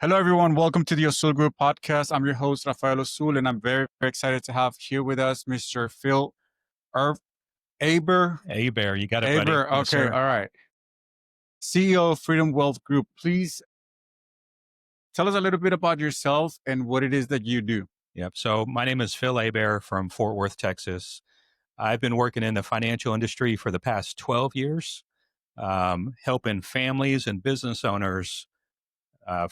Hello, everyone. Welcome to the Ozul Group Podcast. I'm your host, Rafael Ozul, and I'm very, very excited to have here with us Mr. Phil Hebert. Hebert, you got it, buddy. Hebert, okay, all right. CEO of Freedom Wealth Group. Please tell us a little bit about yourself and what it is that you do. Yep. So my name is Phil Hebert from Fort Worth, Texas. I've been working in the financial industry for the past 12 years, helping families and business owners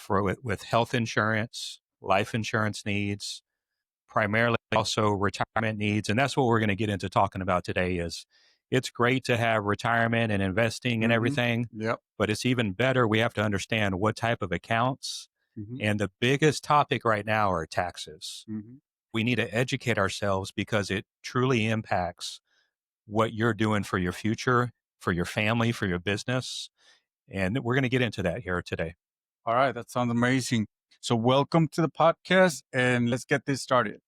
with health insurance, life insurance needs, primarily also retirement needs. And that's what we're going to get into talking about today is it's great to have retirement and investing and everything, but it's even better. We have to understand what type of accounts. And the biggest topic right now are taxes. We need to educate ourselves because it truly impacts what you're doing for your future, for your family, for your business. And we're going to get into that here today. All right. That sounds amazing. So welcome to the podcast and let's get this started.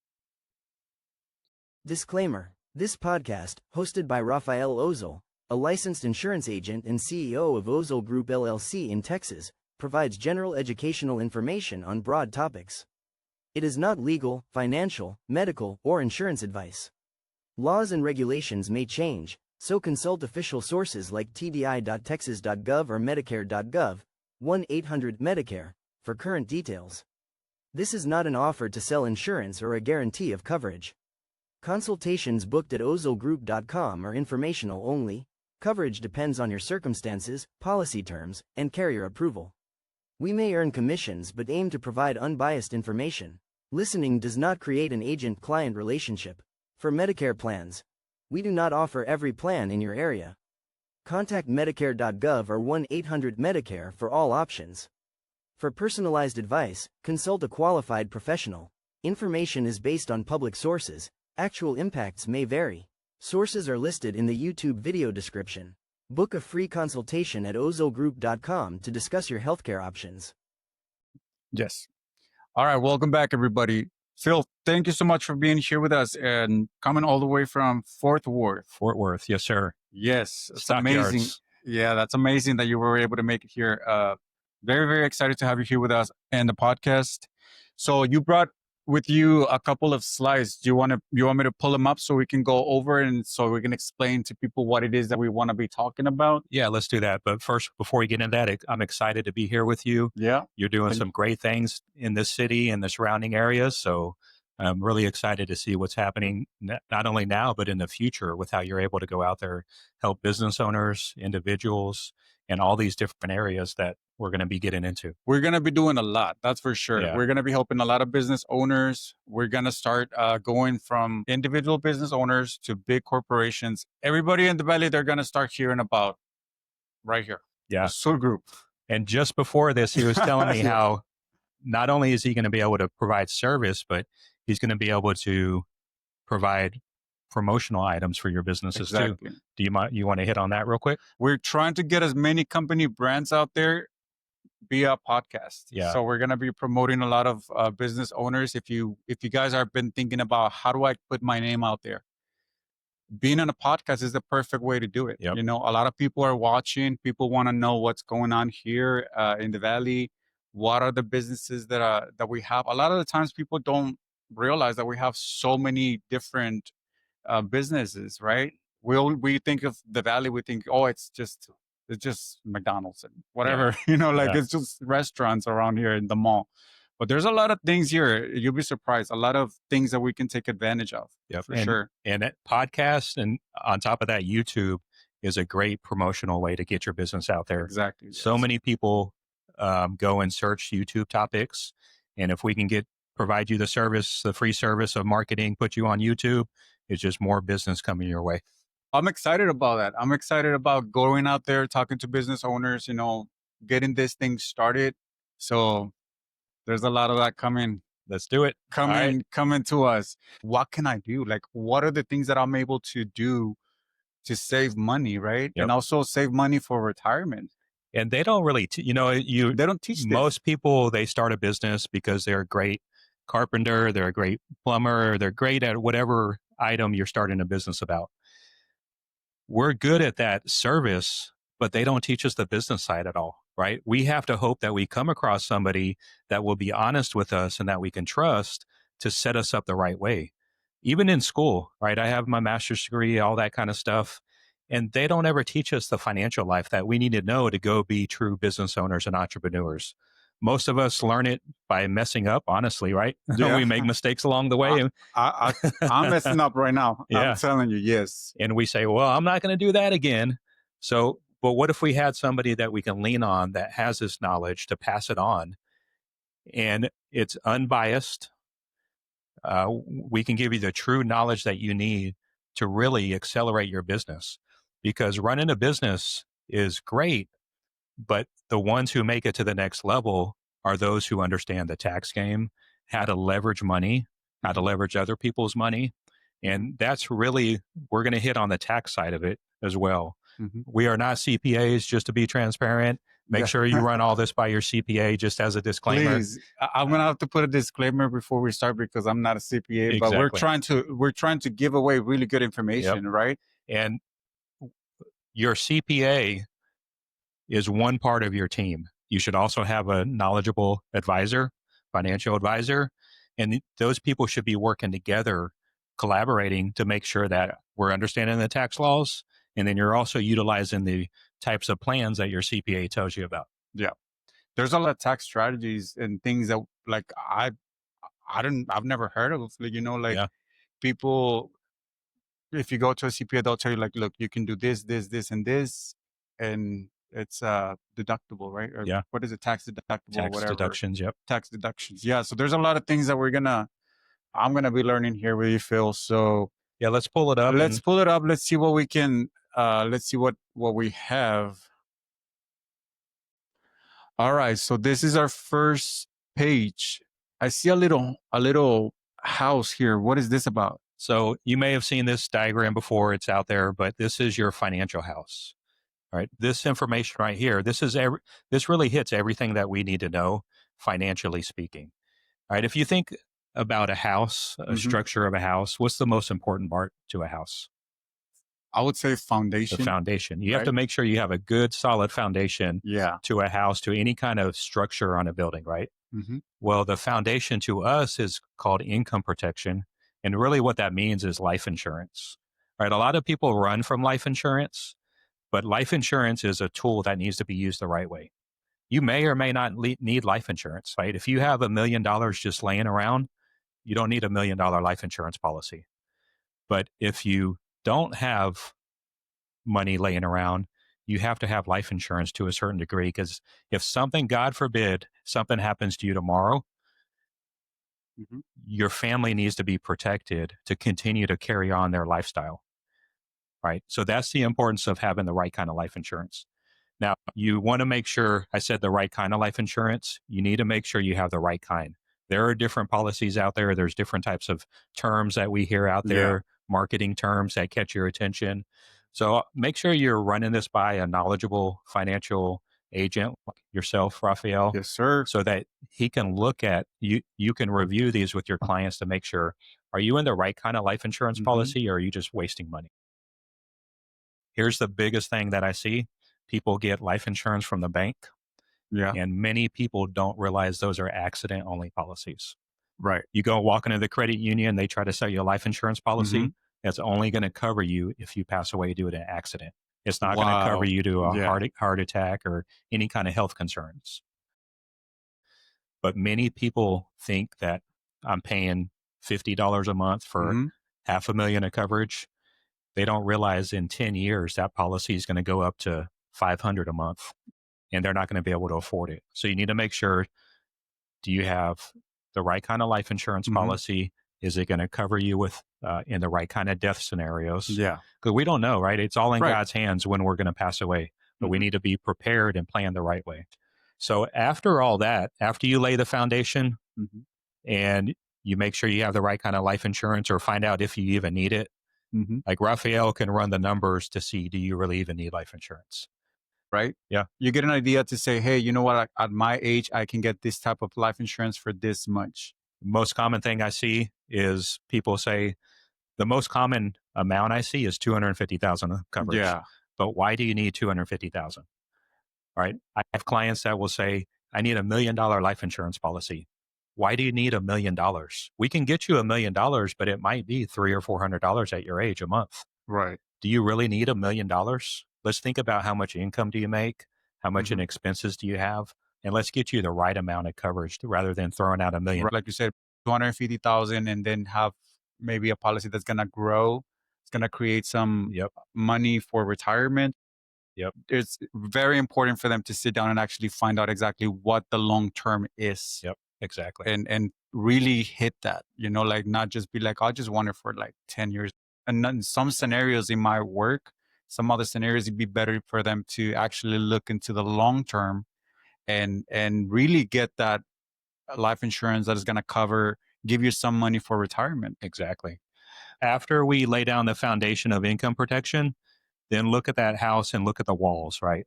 Disclaimer. This podcast, hosted by Rafael Ozul, a licensed insurance agent and CEO of Ozul Group LLC in Texas, provides general educational information on broad topics. It is not legal, financial, medical, or insurance advice. Laws and regulations may change, so consult official sources like tdi.texas.gov or medicare.gov, 1-800-MEDICARE, for current details. This is not an offer to sell insurance or a guarantee of coverage. Consultations booked at ozulgroup.com are informational only. Coverage depends on your circumstances, policy terms, and carrier approval. We may earn commissions but aim to provide unbiased information. Listening does not create an agent-client relationship. For Medicare plans, we do not offer every plan in your area. Contact medicare.gov or 1-800-MEDICARE for all options. For personalized advice, consult a qualified professional. Information is based on public sources. Actual impacts may vary. Sources are listed in the YouTube video description. Book a free consultation at ozulgroup.com to discuss your healthcare options. Yes. All right. Welcome back, everybody. Phil, thank you so much for being here with us and coming all the way from Fort Worth. Fort Worth. Yes, sir. Yes. It's Stock amazing. yards. Yeah, that's amazing that you were able to make it here. Very, very excited to have you here with us and the podcast. So you brought with you a couple of slides. Do you want me to pull them up so we can go over and so we can explain to people what it is that we want to be talking about? Yeah, let's do that. But first, before we get into that, I'm excited to be here with you. Yeah. You're doing some great things in this city and the surrounding areas. So I'm really excited to see what's happening, not only now, but in the future with how you're able to go out there, help business owners, individuals, and all these different areas that we're going to be getting into. We're going to be doing a lot. That's for sure. Yeah. We're going to be helping a lot of business owners. We're going to start going from individual business owners to big corporations. Everybody in the Valley, they're going to start hearing about right here. Yeah. Ozul Group. And just before this, he was telling me how not only is he going to be able to provide service, but he's going to be able to provide promotional items for your businesses too. Do you want to hit on that real quick? We're trying to get as many company brands out there via podcast. Yeah. So we're going to be promoting a lot of business owners. If you guys have been thinking about how do I put my name out there, being on a podcast is the perfect way to do it. Yep. You know, a lot of people are watching. People want to know what's going on here in the Valley. What are the businesses that we have? A lot of the times people don't realize that we have so many different businesses, right? We think of the Valley, we think, oh, it's just McDonald's and whatever, it's just restaurants around here in the mall. But there's a lot of things here. You'll be surprised. A lot of things that we can take advantage of. Yeah, for sure. And that podcast, and on top of that, YouTube is a great promotional way to get your business out there. Exactly. So many people go and search YouTube topics, and if we can provide you the free service of marketing, put you on YouTube, it's just more business coming your way. I'm excited about that. I'm excited about going out there, talking to business owners, getting this thing started. So there's a lot of that coming. Let's do it. Coming to us. What can I do? Like, what are the things that I'm able to do to save money, right? Yep. And also save money for retirement. And they don't really, they don't teach this. Most people, they start a business because they're a great carpenter, they're a great plumber, they're great at whatever item you're starting a business about. We're good at that service, but they don't teach us the business side at all, right? We have to hope that we come across somebody that will be honest with us and that we can trust to set us up the right way. Even in school, right? I have my master's degree, all that kind of stuff. And they don't ever teach us the financial life that we need to know to go be true business owners and entrepreneurs. Most of us learn it by messing up, honestly, right? Yeah. We make mistakes along the way. I'm messing up right now. Yeah. I'm telling you, yes. And we say, well, I'm not going to do that again. So, but what if we had somebody that we can lean on that has this knowledge to pass it on, and it's unbiased? We can give you the true knowledge that you need to really accelerate your business, because running a business is great, but the ones who make it to the next level are those who understand the tax game, how to leverage money, how to leverage other people's money. And that's really, we're going to hit on the tax side of it as well. Mm-hmm. We are not CPAs, just to be transparent. Make sure you run all this by your CPA, just as a disclaimer. Please, I'm gonna have to put a disclaimer before we start because I'm not a CPA, Exactly. but we're trying to give away really good information, right? And your CPA is one part of your team. You should also have a knowledgeable advisor, financial advisor, and those people should be working together, collaborating to make sure that we're understanding the tax laws, and then you're also utilizing the types of plans that your CPA tells you about. Yeah. There's a lot of tax strategies and things that like I've never heard of. Like, people, if you go to a CPA, they'll tell you like, look, you can do this, and this, and it's deductible, right? Or what is it? Tax deductible, tax whatever. deductions. Yep. Tax deductions. Yeah. So there's a lot of things that I'm gonna be learning here with you, Phil. So yeah, let's pull it up. Let's see what we can. Let's see what we have. All right. So this is our first page. I see a little house here. What is this about? So you may have seen this diagram before. It's out there, but this is your financial house. All right. This information right here, this really hits everything that we need to know, financially speaking. All right. If you think about a house, a structure of a house, what's the most important part to a house? I would say foundation. The foundation. You have to make sure you have a good, solid foundation to a house, to any kind of structure on a building, right? Mm-hmm. Well, the foundation to us is called income protection. And really what that means is life insurance. All right. A lot of people run from life insurance, but life insurance is a tool that needs to be used the right way. You may or may not need life insurance, right? If you have $1 million just laying around, you don't need $1 million life insurance policy. But if you don't have money laying around, you have to have life insurance to a certain degree, because if something, God forbid, something happens to you tomorrow, your family needs to be protected to continue to carry on their lifestyle, right? So that's the importance of having the right kind of life insurance. Now, you want to make sure, I said the right kind of life insurance, you need to make sure you have the right kind. There are different policies out there. There's different types of terms that we hear out there, marketing terms that catch your attention. So make sure you're running this by a knowledgeable financial agent like yourself, Rafael. Yes, sir. So that he can look at, you can review these with your clients to make sure, are you in the right kind of life insurance policy, or are you just wasting money? Here's the biggest thing that I see. People get life insurance from the bank. Yeah. And many people don't realize those are accident-only policies. Right. You go walk into the credit union, they try to sell you a life insurance policy that's only going to cover you if you pass away due to an accident. It's not going to cover you to a heart attack or any kind of health concerns. But many people think that I'm paying $50 a month for $500,000 of coverage. They don't realize in 10 years that policy is going to go up to $500 a month, and they're not going to be able to afford it. So you need to make sure, do you have the right kind of life insurance policy? Is it going to cover you with in the right kind of death scenarios? Yeah. Because we don't know, right? It's all in God's hands when we're going to pass away, but we need to be prepared and plan the right way. So after all that, after you lay the foundation and you make sure you have the right kind of life insurance, or find out if you even need it, like Rafael can run the numbers to see, do you really even need life insurance? Right? Yeah. You get an idea to say, hey, you know what? At my age, I can get this type of life insurance for this much. Most common thing I see is people say, the most common amount I see is $250,000 of coverage. Yeah. but why do you need 250,000? Right? I have clients that will say, I need $1 million life insurance policy. Why do you need $1 million? We can get you $1 million, but it might be $300 or $400 at your age a month. Right. Do you really need $1 million? Let's think about how much income do you make? How much in expenses do you have? And let's get you the right amount of coverage rather than throwing out $1 million. Like you said, 250,000, and then have maybe a policy that's going to grow. It's going to create some money for retirement. Yep. It's very important for them to sit down and actually find out exactly what the long term is. Yep, exactly. And really hit that, like not just be like, I just want it for like 10 years. And in some scenarios in my work, some other scenarios, it'd be better for them to actually look into the long term and really get that life insurance that is going to give you some money for retirement. Exactly. After we lay down the foundation of income protection, then look at that house and look at the walls, right?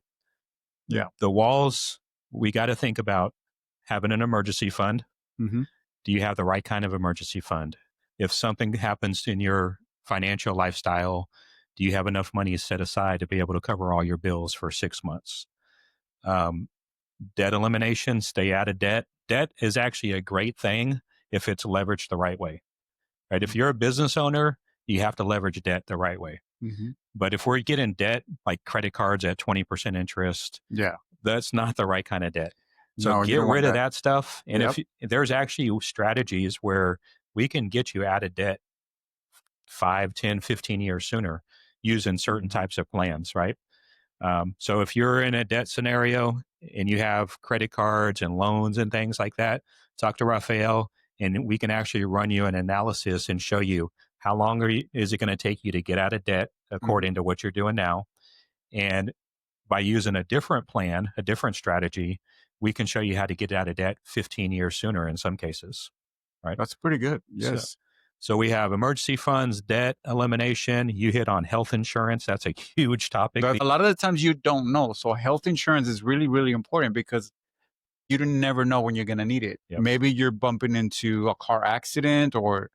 Yeah. The walls, we got to think about having an emergency fund. Mm-hmm. Do you have the right kind of emergency fund? If something happens in your financial lifestyle, do you have enough money set aside to be able to cover all your bills for 6 months? Debt elimination, stay out of debt. Debt is actually a great thing if it's leveraged the right way, right? If you're a business owner, you have to leverage debt the right way. Mm-hmm. But if we're getting debt like credit cards at 20% interest, that's not the right kind of debt. So get rid of that stuff. And if there's actually strategies where we can get you out of debt 5, 10, 15 years sooner using certain types of plans, right? So if you're in a debt scenario and you have credit cards and loans and things like that, talk to Rafael and we can actually run you an analysis and show you how long is it going to take you to get out of debt according to what you're doing now. And by using a different plan, a different strategy, we can show you how to get out of debt 15 years sooner in some cases, right? That's pretty good. Yes. So we have emergency funds, debt elimination. You hit on health insurance. That's a huge topic. A lot of the times you don't know. So health insurance is really, really important because you never know when you're going to need it. Yep. Maybe you're bumping into a car accident or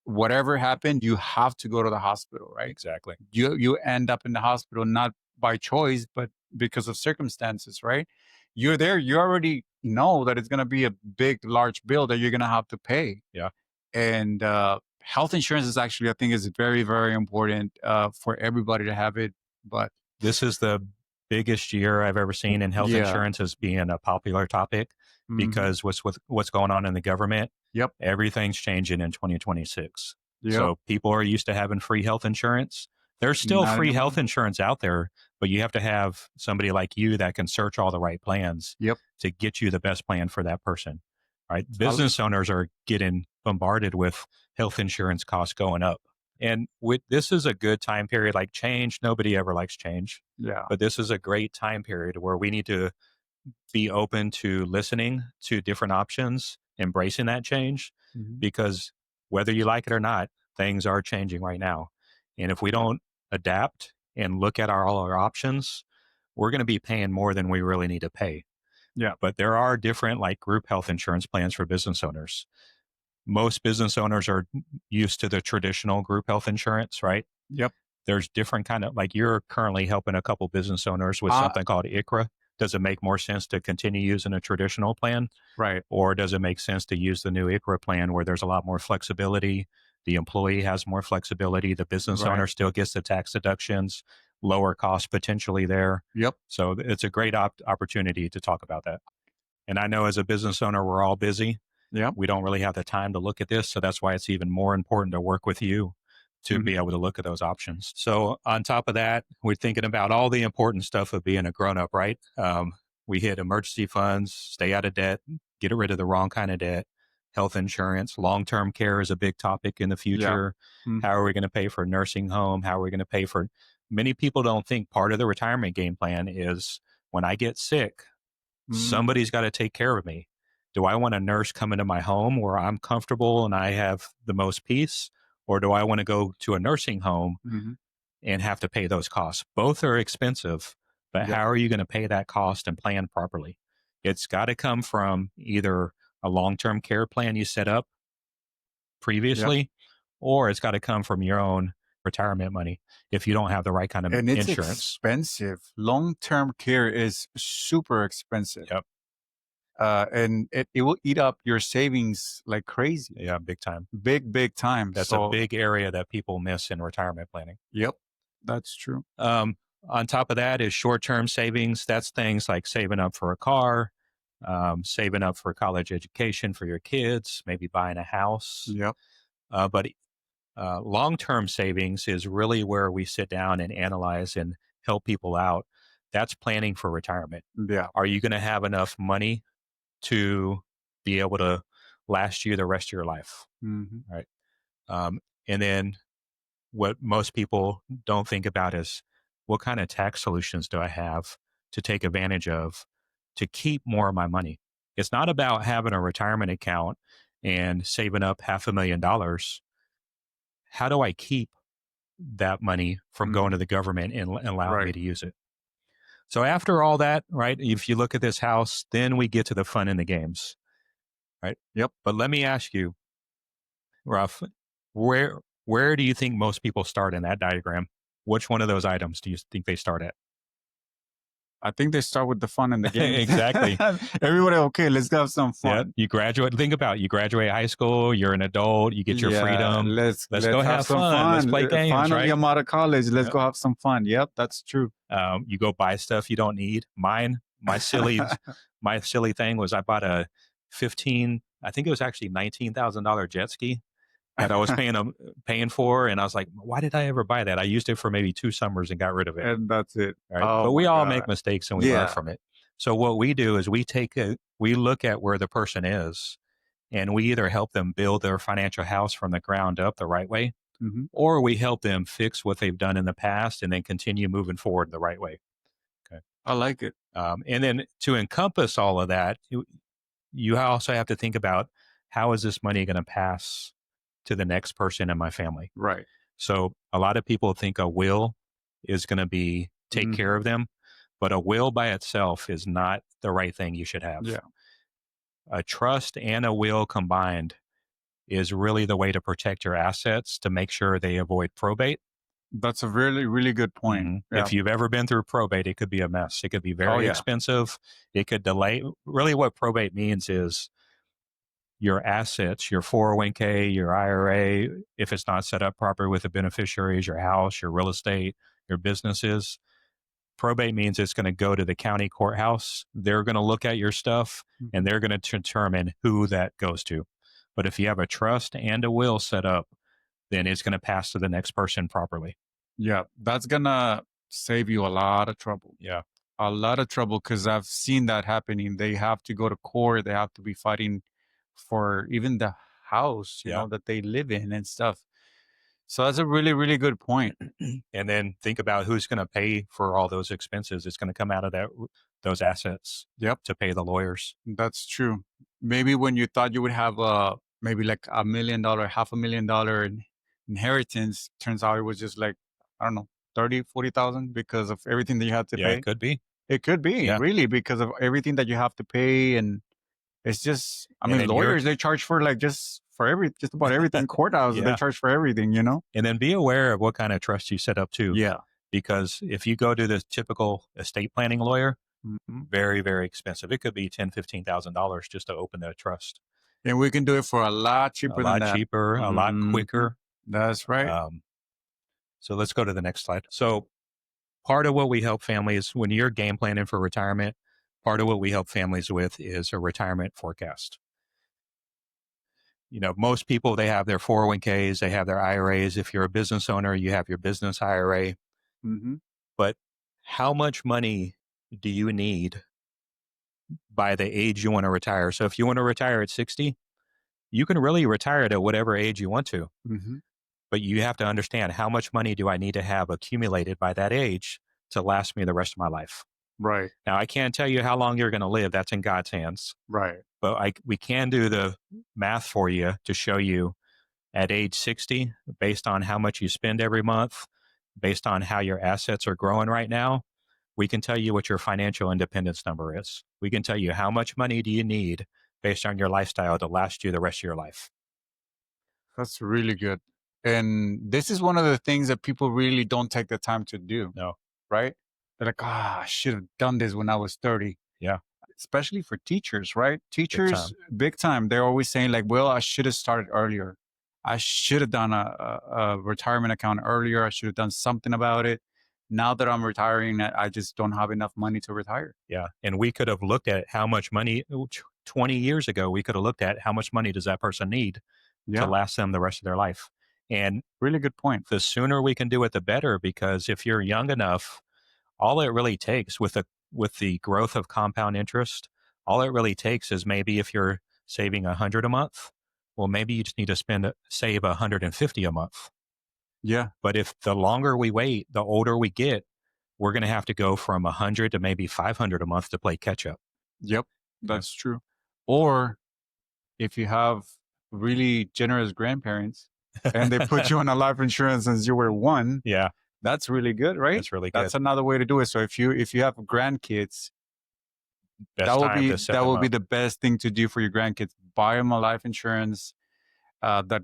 whatever happened, you have to go to the hospital, right? Exactly. You end up in the hospital, not by choice, but because of circumstances, right? You're there, you already know that it's going to be a big, large bill that you're going to have to pay. Yeah. And health insurance is actually, I think, is very, very important for everybody to have it. But this is the biggest year I've ever seen in health insurance as being a popular topic because what's going on in the government. Yep. Everything's changing in 2026. Yep. So people are used to having free health insurance. There's still free health insurance out there, but you have to have somebody like you that can search all the right plans to get you the best plan for that person. Right? Business owners are getting bombarded with health insurance costs going up. And this is a good time period, like change. Nobody ever likes change. Yeah. But this is a great time period where we need to be open to listening to different options, embracing that change, because whether you like it or not, things are changing right now. And if we don't adapt and look at all our options, we're going to be paying more than we really need to pay. Yeah. But there are different like group health insurance plans for business owners. Most business owners are used to the traditional group health insurance, right? Yep. There's different kind of, like you're currently helping a couple business owners with something called ICRA. Does it make more sense to continue using a traditional plan? Right. Or does it make sense to use the new ICRA plan where there's a lot more flexibility? The employee has more flexibility. The business owner still gets the tax deductions, lower cost potentially there. Yep. So it's a great opportunity to talk about that. And I know as a business owner, we're all busy. Yeah. We don't really have the time to look at this. So that's why it's even more important to work with you to be able to look at those options. So on top of that, we're thinking about all the important stuff of being a grown-up, right? We hit emergency funds, stay out of debt, get rid of the wrong kind of debt, health insurance, long-term care is a big topic in the future. Yeah. How are we going to pay for a nursing home? How are we going to pay for, many people don't think part of the retirement game plan is when I get sick, somebody's got to take care of me. Do I want a nurse come into my home where I'm comfortable and I have the most peace? Or do I want to go to a nursing home and have to pay those costs? Both are expensive, but how are you going to pay that cost and plan properly? It's got to come from either a long-term care plan you set up previously, or it's got to come from your own retirement money if you don't have the right kind of And it's insurance. expensive. Long-term care is super expensive. Yep. And it will eat up your savings like crazy. Yeah, big time. Big time. That's So, a big area that people miss in retirement planning. Yep, that's true. On top of that is short-term savings. That's things like saving up for a car, saving up for college education for your kids, maybe buying a house. Yep. But long-term savings is really where we sit down and analyze and help people out. That's planning for retirement. Yeah. Are you going to have enough money to be able to last you the rest of your life? Mm-hmm. Right. And then what most people don't think about is, what kind of tax solutions do I have to take advantage of to keep more of my money? It's not about having a retirement account and saving up $500,000. How do I keep that money from going to the government and allowing me to use it? So after all that, right, if you look at this house, then we get to the fun in the games, right? Yep. But let me ask you, Ruff, where do you think most people start in that diagram? Which one of those items do you think they start at? I think they start with the fun in the game. Exactly. Everybody, okay, let's have some fun. Yeah, you graduate. Think about it. You graduate high school. You're an adult. You get your freedom. Let's go have some fun. Let's play games. Finally, right? I'm out of college. Let's go have some fun. Yep, that's true. You go buy stuff you don't need. My silly thing was I bought a I think it was actually $19,000 jet ski that I was paying for, and I was like, why did I ever buy that? I used it for maybe 2 summers and got rid of it. And that's it. Right? Oh, but we all make mistakes and we learn from it. So what we do is we look at where the person is, and we either help them build their financial house from the ground up the right way, or we help them fix what they've done in the past and then continue moving forward the right way. Okay, I like it. And then to encompass all of that, you also have to think about, how is this money going to pass to the next person in my family? Right. So a lot of people think a will is going to take care of them, but a will by itself is not the right thing you should have. Yeah. A trust and a will combined is really the way to protect your assets, to make sure they avoid probate. That's a really, really good point. Yeah. If you've ever been through probate, it could be a mess. It could be very expensive. It could delay. Really what probate means is your assets, your 401k, your IRA, if it's not set up properly with the beneficiaries, your house, your real estate, your businesses. Probate means it's going to go to the county courthouse. They're going to look at your stuff and they're going to determine who that goes to. But if you have a trust and a will set up, then it's going to pass to the next person properly. Yeah, that's going to save you a lot of trouble. Yeah. A lot of trouble, because I've seen that happening. They have to go to court. They have to be fighting for even the house, you know, that they live in and stuff. So that's a really, really good point. And then think about who's going to pay for all those expenses. It's going to come out of those assets. Yep. To pay the lawyers. That's true. Maybe when you thought you would have maybe like $1 million, $500,000 inheritance, turns out it was just like, I don't know, 30, 40,000 because of everything that you had to pay. Yeah, it could be. It could be, really, because of everything that you have to pay. And it's just, I mean, lawyers, they charge for like just about everything. Courthouse, they charge for everything, you know? And then be aware of what kind of trust you set up too. Yeah. Because if you go to the typical estate planning lawyer, very, very expensive. It could be $10,000, $15,000 just to open a trust. And we can do it for a lot cheaper than that. A lot cheaper, a lot quicker. That's right. So let's go to the next slide. So part of what we help families, when you're game planning for retirement, part of what we help families with is a retirement forecast. You know, most people, they have their 401ks, they have their IRAs. If you're a business owner, you have your business IRA. But how much money do you need by the age you want to retire? So if you want to retire at 60, you can really retire at whatever age you want to. But you have to understand, how much money do I need to have accumulated by that age to last me the rest of my life? Right. Now, I can't tell you how long you're going to live. That's in God's hands. Right. But we can do the math for you to show you at age 60, based on how much you spend every month, based on how your assets are growing right now, we can tell you what your financial independence number is. We can tell you how much money do you need based on your lifestyle to last you the rest of your life. That's really good. And this is one of the things that people really don't take the time to do. No. Right? They're like, I should have done this when I was 30. Yeah. Especially for teachers, right? Teachers, time. big time. They're always saying like, well, I should have started earlier. I should have done a retirement account earlier. I should have done something about it. Now that I'm retiring, I just don't have enough money to retire. Yeah. And we could have looked at how much money 20 years ago, we could have looked at how much money does that person need to last them the rest of their life. And really good point. The sooner we can do it, the better, because if you're young enough, all it really takes with the growth of compound interest, all it really takes is maybe if you're saving $100 a month, well, maybe you just need to save $150 a month. Yeah. But if the longer we wait, the older we get, we're going to have to go from 100 to maybe 500 a month to play catch up. Yep, that's true. Or if you have really generous grandparents and they put you on a life insurance since you were 1, yeah, that's really good, right? That's really good. That's another way to do it. So if you have grandkids, that will be the best thing to do for your grandkids. Buy them a life insurance that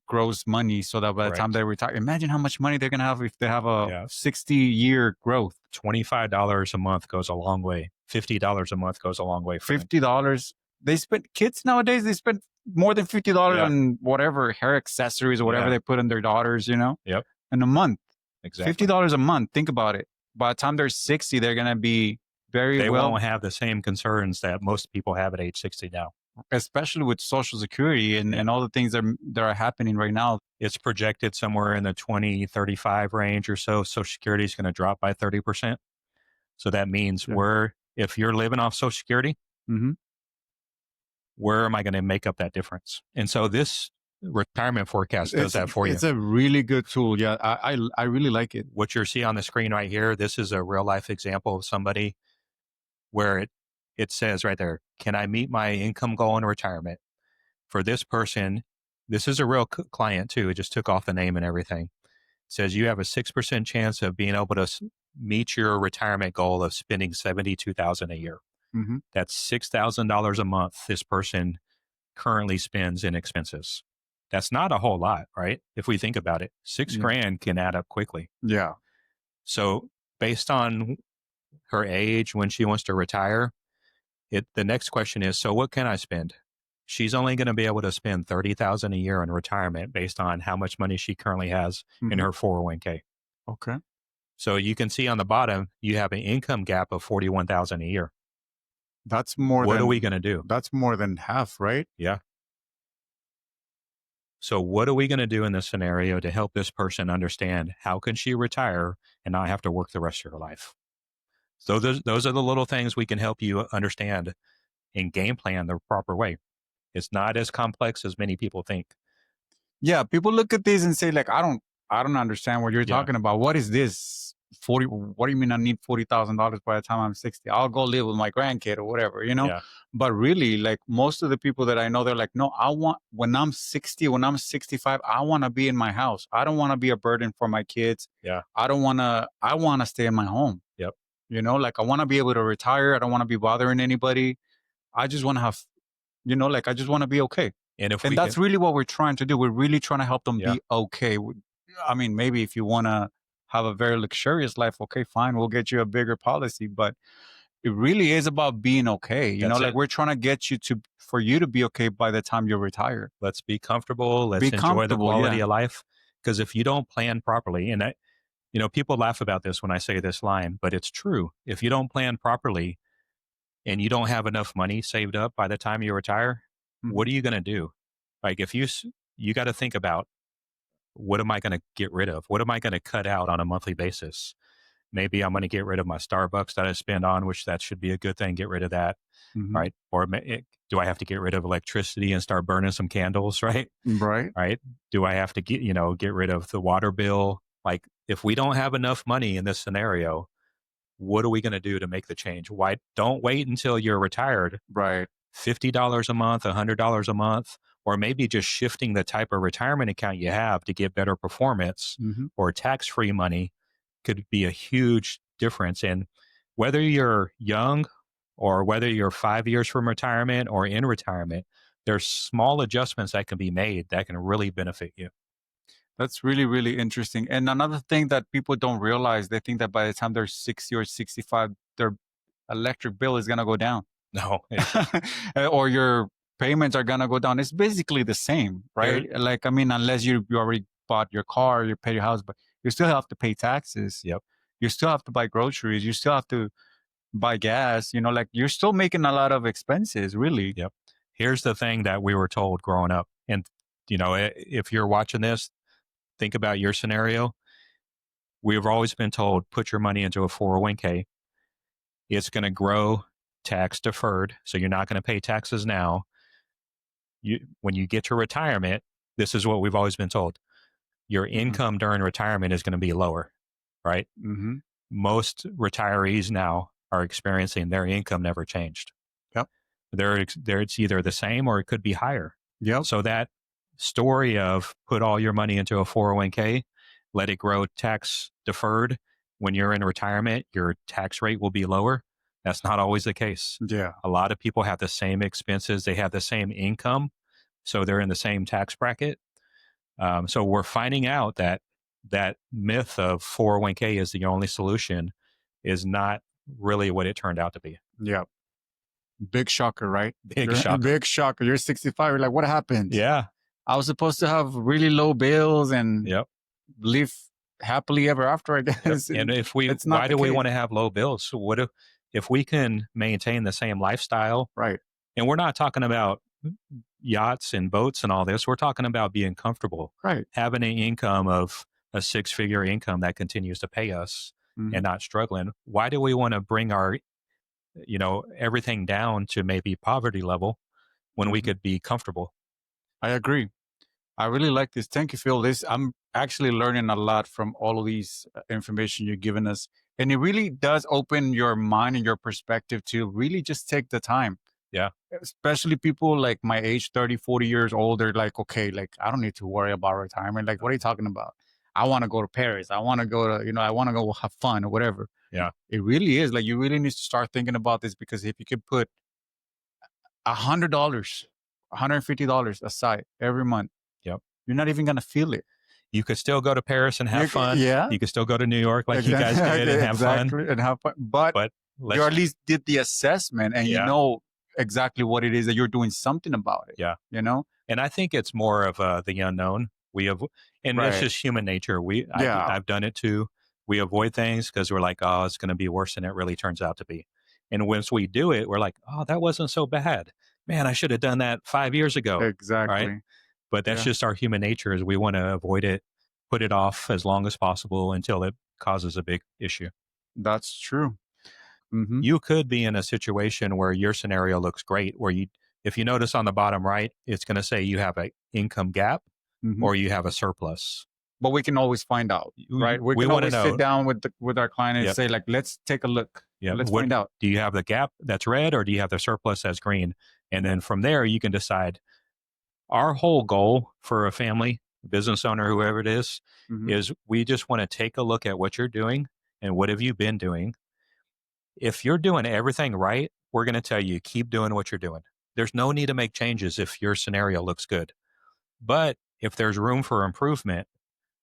grows money, so that by the time they retire, imagine how much money they're gonna have if they have a 60-year growth. $25 a month goes a long way. $50 a month goes a long way. $50. They spend kids nowadays. They spend more than $50 on whatever hair accessories or whatever they put on their daughters. In a month. Exactly. $50 a month. Think about it. By the time they're 60, they're gonna be they won't have the same concerns that most people have at age 60 now. Especially with Social Security and all the things that are happening right now. It's projected somewhere in the 2035 range or so. Social Security is going to drop by 30%. So that means if you're living off Social Security, where am I going to make up that difference? And so this retirement forecast does that for you. It's a really good tool. Yeah, I really like it. What you see on the screen right here, this is a real life example of somebody where it says right there, can I meet my income goal in retirement? For this person, this is a real client too. It just took off the name and everything. It says you have a 6% chance of being able to meet your retirement goal of spending $72,000 a year. That's $6,000 a month this person currently spends in expenses. That's not a whole lot, right? If we think about it, $6,000 can add up quickly. Yeah. So based on her age, when she wants to retire, the next question is, so what can I spend? She's only going to be able to spend $30,000 a year in retirement based on how much money she currently has in her 401k. Okay. So you can see on the bottom, you have an income gap of $41,000 a year. That's more. What are we going to do? That's more than half, right? Yeah. So what are we going to do in this scenario to help this person understand how can she retire and not have to work the rest of her life? So those are the little things we can help you understand and game plan the proper way. It's not as complex as many people think. Yeah, people look at this and say like, I don't understand what you're talking about. What is this? What do you mean I need $40,000 by the time I'm 60? I'll go live with my grandkid or whatever, Yeah. But really, like most of the people that I know, they're like, no, when I'm 60, when I'm 65, I want to be in my house. I don't want to be a burden for my kids. Yeah. I want to stay in my home. Yep. Like I want to be able to retire. I don't want to be bothering anybody. I just want to have, I just want to be okay. And that's really what we're trying to do. We're really trying to help them be okay. I mean, maybe if you want to have a very luxurious life, okay, fine, we'll get you a bigger policy. But it really is about being okay. We're trying to get for you to be okay by the time you're retired. Let's be comfortable. Let's enjoy the quality of life. Because if you don't plan properly, and people laugh about this when I say this line, but it's true. If you don't plan properly and you don't have enough money saved up by the time you retire, what are you going to do? Like if you got to think about, what am I going to get rid of? What am I going to cut out on a monthly basis? Maybe I'm going to get rid of my Starbucks that I spend on, which that should be a good thing. Get rid of that, right? Or do I have to get rid of electricity and start burning some candles, right? Right. Right. Do I have to get rid of the water bill? Like if we don't have enough money in this scenario, what are we going to do to make the change? Why don't wait until you're retired? Right. $50 a month, $100 a month, or maybe just shifting the type of retirement account you have to get better performance or tax-free money could be a huge difference. And whether you're young or whether you're 5 years from retirement or in retirement, there's small adjustments that can be made that can really benefit you. That's really, really interesting. And another thing that people don't realize, they think that by the time they're 60 or 65, their electric bill is going to go down. No, Or your payments are going to go down. It's basically the same, right? Like, I mean, unless you already bought your car, you paid your house, but you still have to pay taxes. Yep. You still have to buy groceries. You still have to buy gas. You know, like you're still making a lot of expenses, really. Yep. Here's the thing that we were told growing up. And, you know, if you're watching this, think about your scenario. We've always been told, put your money into a 401k. It's going to grow tax deferred. So you're not going to pay taxes now. When you get to retirement, this is what we've always been told. Your income during retirement is going to be lower, right? Mm-hmm. Most retirees now are experiencing their income never changed. Yep. It's either the same or it could be higher. Yep. So that story of put all your money into a 401k, let it grow tax deferred. When you're in retirement, your tax rate will be lower. That's not always the case. Yeah. A lot of people have the same expenses. They have the same income. So they're in the same tax bracket. So we're finding out that myth of 401k is the only solution is not really what it turned out to be. Yeah. Big shocker, right? Big shocker. Big shocker. You're 65. You're like, what happened? Yeah. I was supposed to have really low bills and live happily ever after, I guess. Yep. And why do we want to have low bills? So what if we can maintain the same lifestyle? Right. And we're not talking about yachts and boats and all this. We're talking about being comfortable. Right. Having an income of a 6-figure income that continues to pay us and not struggling. Why do we want to bring our, everything down to maybe poverty level when we could be comfortable? I agree. I really like this. Thank you, Phil. I'm actually learning a lot from all of these information you're giving us. And it really does open your mind and your perspective to really just take the time. Yeah. Especially people like my age, 30, 40 years old. They're like, okay, like I don't need to worry about retirement. Like, what are you talking about? I want to go to Paris. I want to go to, I want to go have fun or whatever. Yeah. It really is like, you really need to start thinking about this, because if you could put $100, $150 aside every month, you're not even going to feel it. You could still go to Paris and have fun. Yeah. You could still go to New York like you guys did and have fun. And have fun. But you at least did the assessment and you know exactly what it is that you're doing something about it. Yeah. And I think it's more of the unknown. That's just human nature. I've done it too. We avoid things because we're like, oh, it's going to be worse than it really turns out to be. And once we do it, we're like, oh, that wasn't so bad. Man, I should have done that 5 years ago. Exactly. Right? But that's just our human nature, is we want to avoid it, put it off as long as possible until it causes a big issue. That's true. Mm-hmm. You could be in a situation where your scenario looks great, where if you notice on the bottom right, it's going to say you have an income gap or you have a surplus. But we can always find out, right? We can always sit down with our client and say, like, let's take a look. Let's find out. Do you have the gap that's red, or do you have the surplus that's green? And then from there, you can decide. Our whole goal for a family, business owner, whoever it is we just want to take a look at what you're doing and what have you been doing. If you're doing everything right, we're going to tell you, keep doing what you're doing. There's no need to make changes if your scenario looks good. But if there's room for improvement,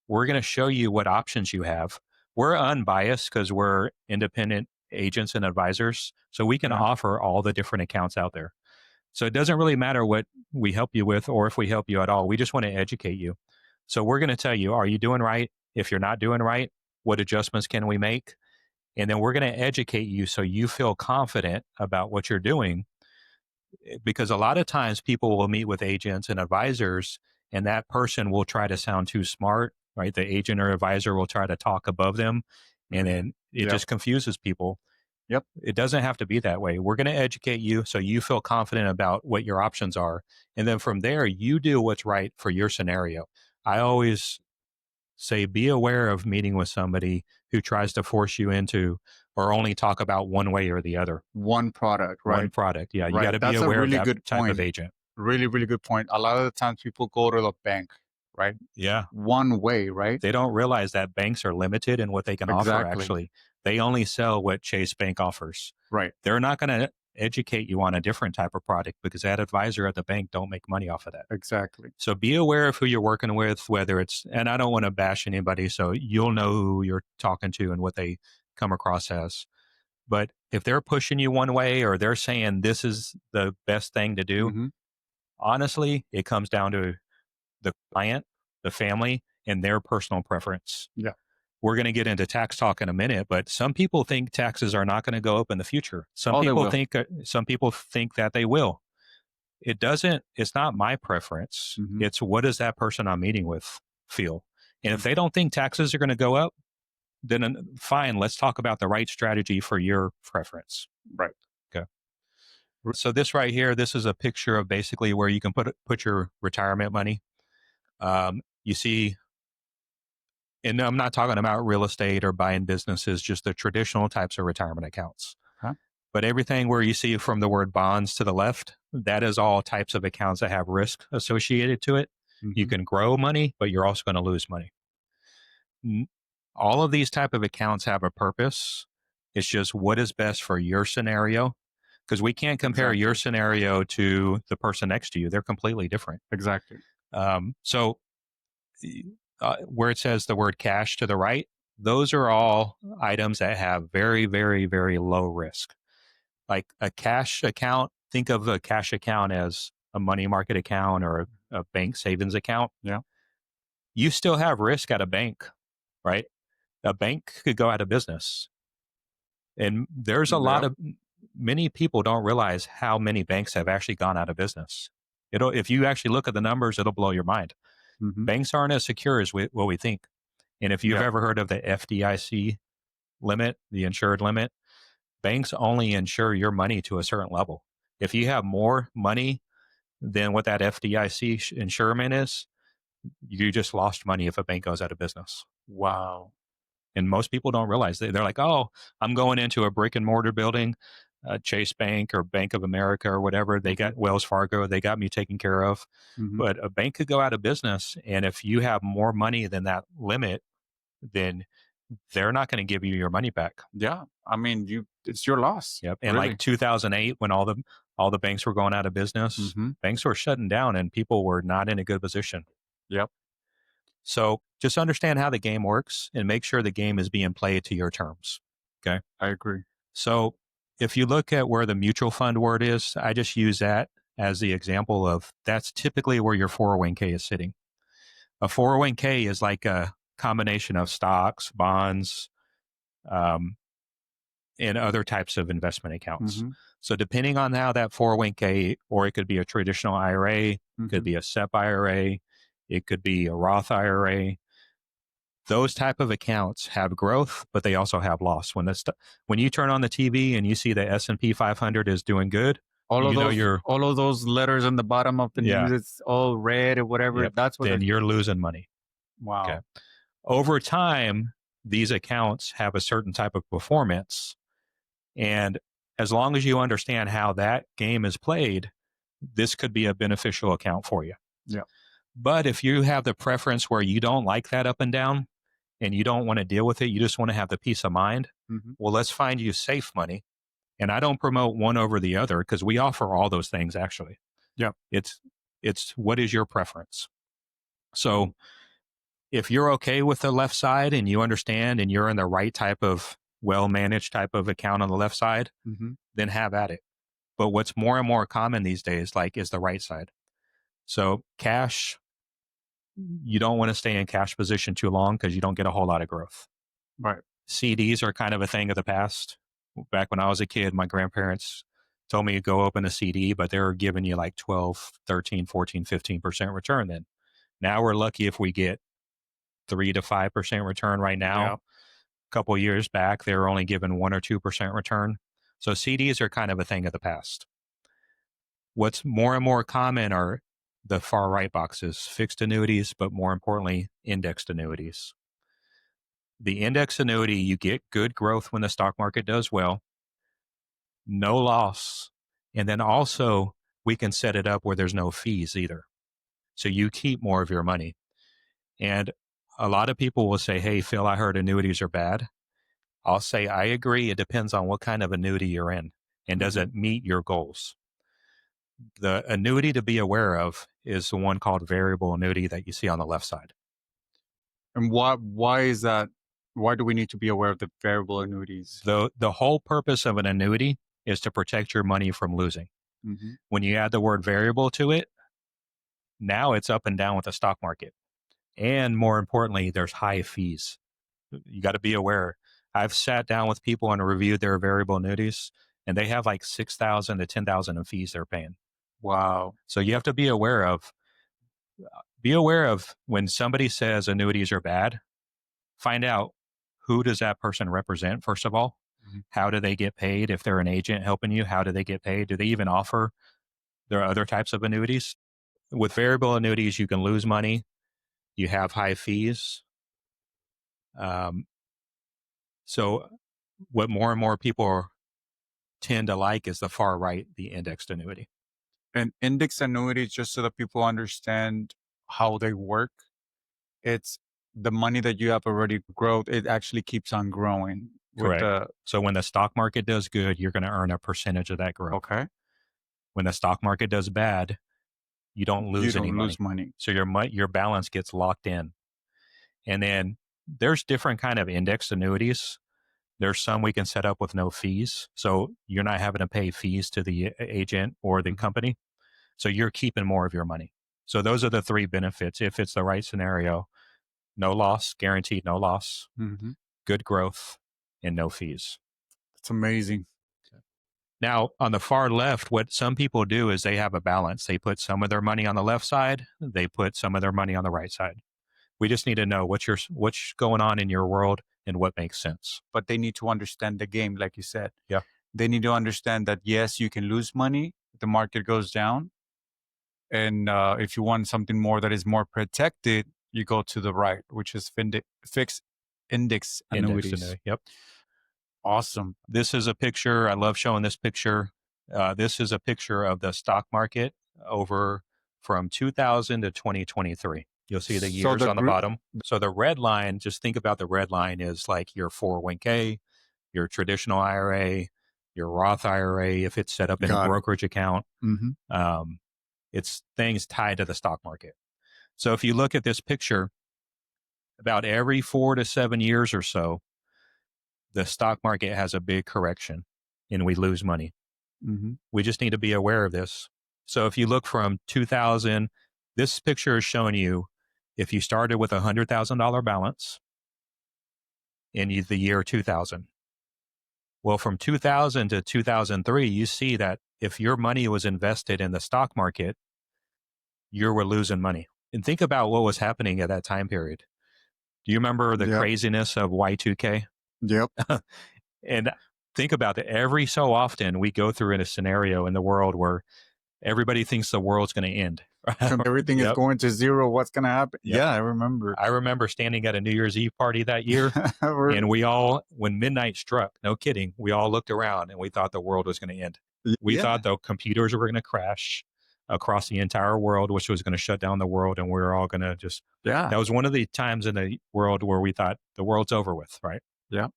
we're going to show you what options you have. We're unbiased because we're independent agents and advisors. So we can offer all the different accounts out there. So it doesn't really matter what we help you with or if we help you at all. We just want to educate you. So we're going to tell you, are you doing right? If you're not doing right, what adjustments can we make? And then we're going to educate you so you feel confident about what you're doing. Because a lot of times people will meet with agents and advisors, and that person will try to sound too smart, right? The agent or advisor will try to talk above them, and then it just confuses people. Yep. It doesn't have to be that way. We're going to educate you so you feel confident about what your options are. And then from there, you do what's right for your scenario. I always say, be aware of meeting with somebody who tries to force you into or only talk about one way or the other. One product, right? One product. Yeah. You got to be aware of that type of agent. Really, really good point. A lot of the times people go to the bank, right? Yeah. One way, right? They don't realize that banks are limited in what they can offer, actually. They only sell what Chase Bank offers. Right. They're not going to educate you on a different type of product, because that advisor at the bank don't make money off of that. Exactly. So be aware of who you're working with, whether it's, and I don't want to bash anybody, so you'll know who you're talking to and what they come across as. But if they're pushing you one way or they're saying this is the best thing to do, Mm-hmm. honestly, it comes down to the client, the family, and their personal preference. Yeah. We're going to get into tax talk in a minute, but some people think taxes are not going to go up in the future. Some people think that they will. It doesn't. It's not my preference. Mm-hmm. It's what does that person I'm meeting with feel? And if they don't think taxes are going to go up, then fine, let's talk about the right strategy for your preference. Right. Okay. So this right here, this is a picture of basically where you can put your retirement money. You see, and I'm not talking about real estate or buying businesses, just the traditional types of retirement accounts. Huh? But everything where you see from the word bonds to the left, that is all types of accounts that have risk associated to it. Mm-hmm. You can grow money, but you're also going to lose money. All of these type of accounts have a purpose. It's just what is best for your scenario, because we can't compare your scenario to the person next to you. They're completely different. Exactly. So where it says the word cash to the right, those are all items that have very, very, very low risk. Like a cash account, think of a cash account as a money market account or a bank savings account. Yeah. You still have risk at a bank, right? A bank could go out of business. And there's a lot of, many people don't realize how many banks have actually gone out of business. If you actually look at the numbers, it'll blow your mind. Mm-hmm. Banks aren't as secure as what we think. And if you've ever heard of the FDIC limit, the insured limit, banks only insure your money to a certain level. If you have more money than what that FDIC insurement is, you just lost money if a bank goes out of business. Wow. And most people don't realize that. They're like, oh, I'm going into a brick and mortar building, Chase Bank or Bank of America or whatever. They got Wells Fargo. They got me taken care of. Mm-hmm. But a bank could go out of business. And if you have more money than that limit, then they're not going to give you your money back. Yeah. I mean, it's your loss. Yep. And like 2008, when all the banks were going out of business, mm-hmm. banks were shutting down and people were not in a good position. Yep. So just understand how the game works and make sure the game is being played to your terms. Okay. I agree. So if you look at where the mutual fund word is, I just use that as the example of that's typically where your 401k is sitting. A 401k is like a combination of stocks, bonds, and other types of investment accounts. Mm-hmm. So depending on how that 401k, or it could be a traditional IRA, mm-hmm. could be a SEP IRA, it could be a Roth IRA. Those type of accounts have growth, but they also have loss. When you turn on the TV and you see the S&P 500 is doing good, all of those letters on the bottom of the news, it's all red or whatever. Yep. That's what. Then you're losing money. Wow. Okay. Over time, these accounts have a certain type of performance, and as long as you understand how that game is played, this could be a beneficial account for you. Yeah. But if you have the preference where you don't like that up and down and you don't want to deal with it, you just want to have the peace of mind, mm-hmm. well, let's find you safe money. And I don't promote one over the other because we offer all those things actually. Yeah. It's what is your preference? So if you're okay with the left side and you understand and you're in the right type of well-managed type of account on the left side, mm-hmm. then have at it. But what's more and more common these days, is the right side. So cash, you don't want to stay in cash position too long because you don't get a whole lot of growth. Right. CDs are kind of a thing of the past. Back when I was a kid, my grandparents told me to go open a CD, but they were giving you like 12, 13, 14, 15% return then. Now we're lucky if we get 3 to 5% return right now. Yeah. A couple of years back, they were only given 1 or 2% return. So CDs are kind of a thing of the past. What's more and more common are the far right boxes, fixed annuities, but more importantly, indexed annuities. The index annuity, you get good growth when the stock market does well, no loss. And then also we can set it up where there's no fees either. So you keep more of your money. And a lot of people will say, hey, Phil, I heard annuities are bad. I'll say, I agree. It depends on what kind of annuity you're in. And does it meet your goals? The annuity to be aware of is the one called variable annuity that you see on the left side. And why is that? Why do we need to be aware of the variable annuities? The whole purpose of an annuity is to protect your money from losing. Mm-hmm. When you add the word variable to it, now it's up and down with the stock market. And more importantly, there's high fees. You got to be aware. I've sat down with people and reviewed their variable annuities, and they have like 6,000 to 10,000 in fees they're paying. Wow. So you have to be aware of when somebody says annuities are bad, find out who does that person represent, first of all. Mm-hmm. How do they get paid? If they're an agent helping you, how do they get paid? Do they even offer their other types of annuities? With variable annuities, you can lose money. You have high fees. So what more and more people tend to like is the far right, the indexed annuity. And index annuities, just so that people understand how they work, it's the money that you have already grown, it actually keeps on growing. Correct. So when the stock market does good, you're going to earn a percentage of that growth. Okay. When the stock market does bad, you don't lose any money. Lose money. So your balance gets locked in. And then there's different kind of indexed annuities. There's some we can set up with no fees. So you're not having to pay fees to the agent or the company. So you're keeping more of your money. So those are the three benefits. If it's the right scenario, no loss, guaranteed no loss, good growth, and no fees. It's amazing. Now, on the far left, what some people do is they have a balance. They put some of their money on the left side. They put some of their money on the right side. We just need to know what's going on in your world and what makes sense. But they need to understand the game, like you said. Yeah. They need to understand that, yes, you can lose money. The market goes down. And if you want something more that is more protected, you go to the right, which is fixed index annuities. Yep. Awesome. This is a picture. I love showing this picture. This is a picture of the stock market over from 2000 to 2023. You'll see the years on the bottom. So the red line, just think about the red line is like your 401k, your traditional IRA, your Roth IRA, if it's set up in a brokerage account. It's things tied to the stock market. So if you look at this picture, about every 4 to 7 years or so, the stock market has a big correction and we lose money. We just need to be aware of this. So if you look from 2000, this picture is showing you if you started with $100,000 balance in the year 2000. Well, from 2000 to 2003, you see that if your money was invested in the stock market, you were losing money. And think about what was happening at that time period. Do you remember the craziness of Y2K? Yep. And think about it. Every so often, we go through in a scenario in the world where everybody thinks the world's going to end. Everything is going to zero. What's going to happen? Yep. Yeah, I remember. I remember standing at a New Year's Eve party that year, and we all, when midnight struck, no kidding, we all looked around and we thought the world was going to end. We thought the computers were going to crash across the entire world, which was going to shut down the world, and we were all going to just, that was one of the times in the world where we thought the world's over with, right? Yeah.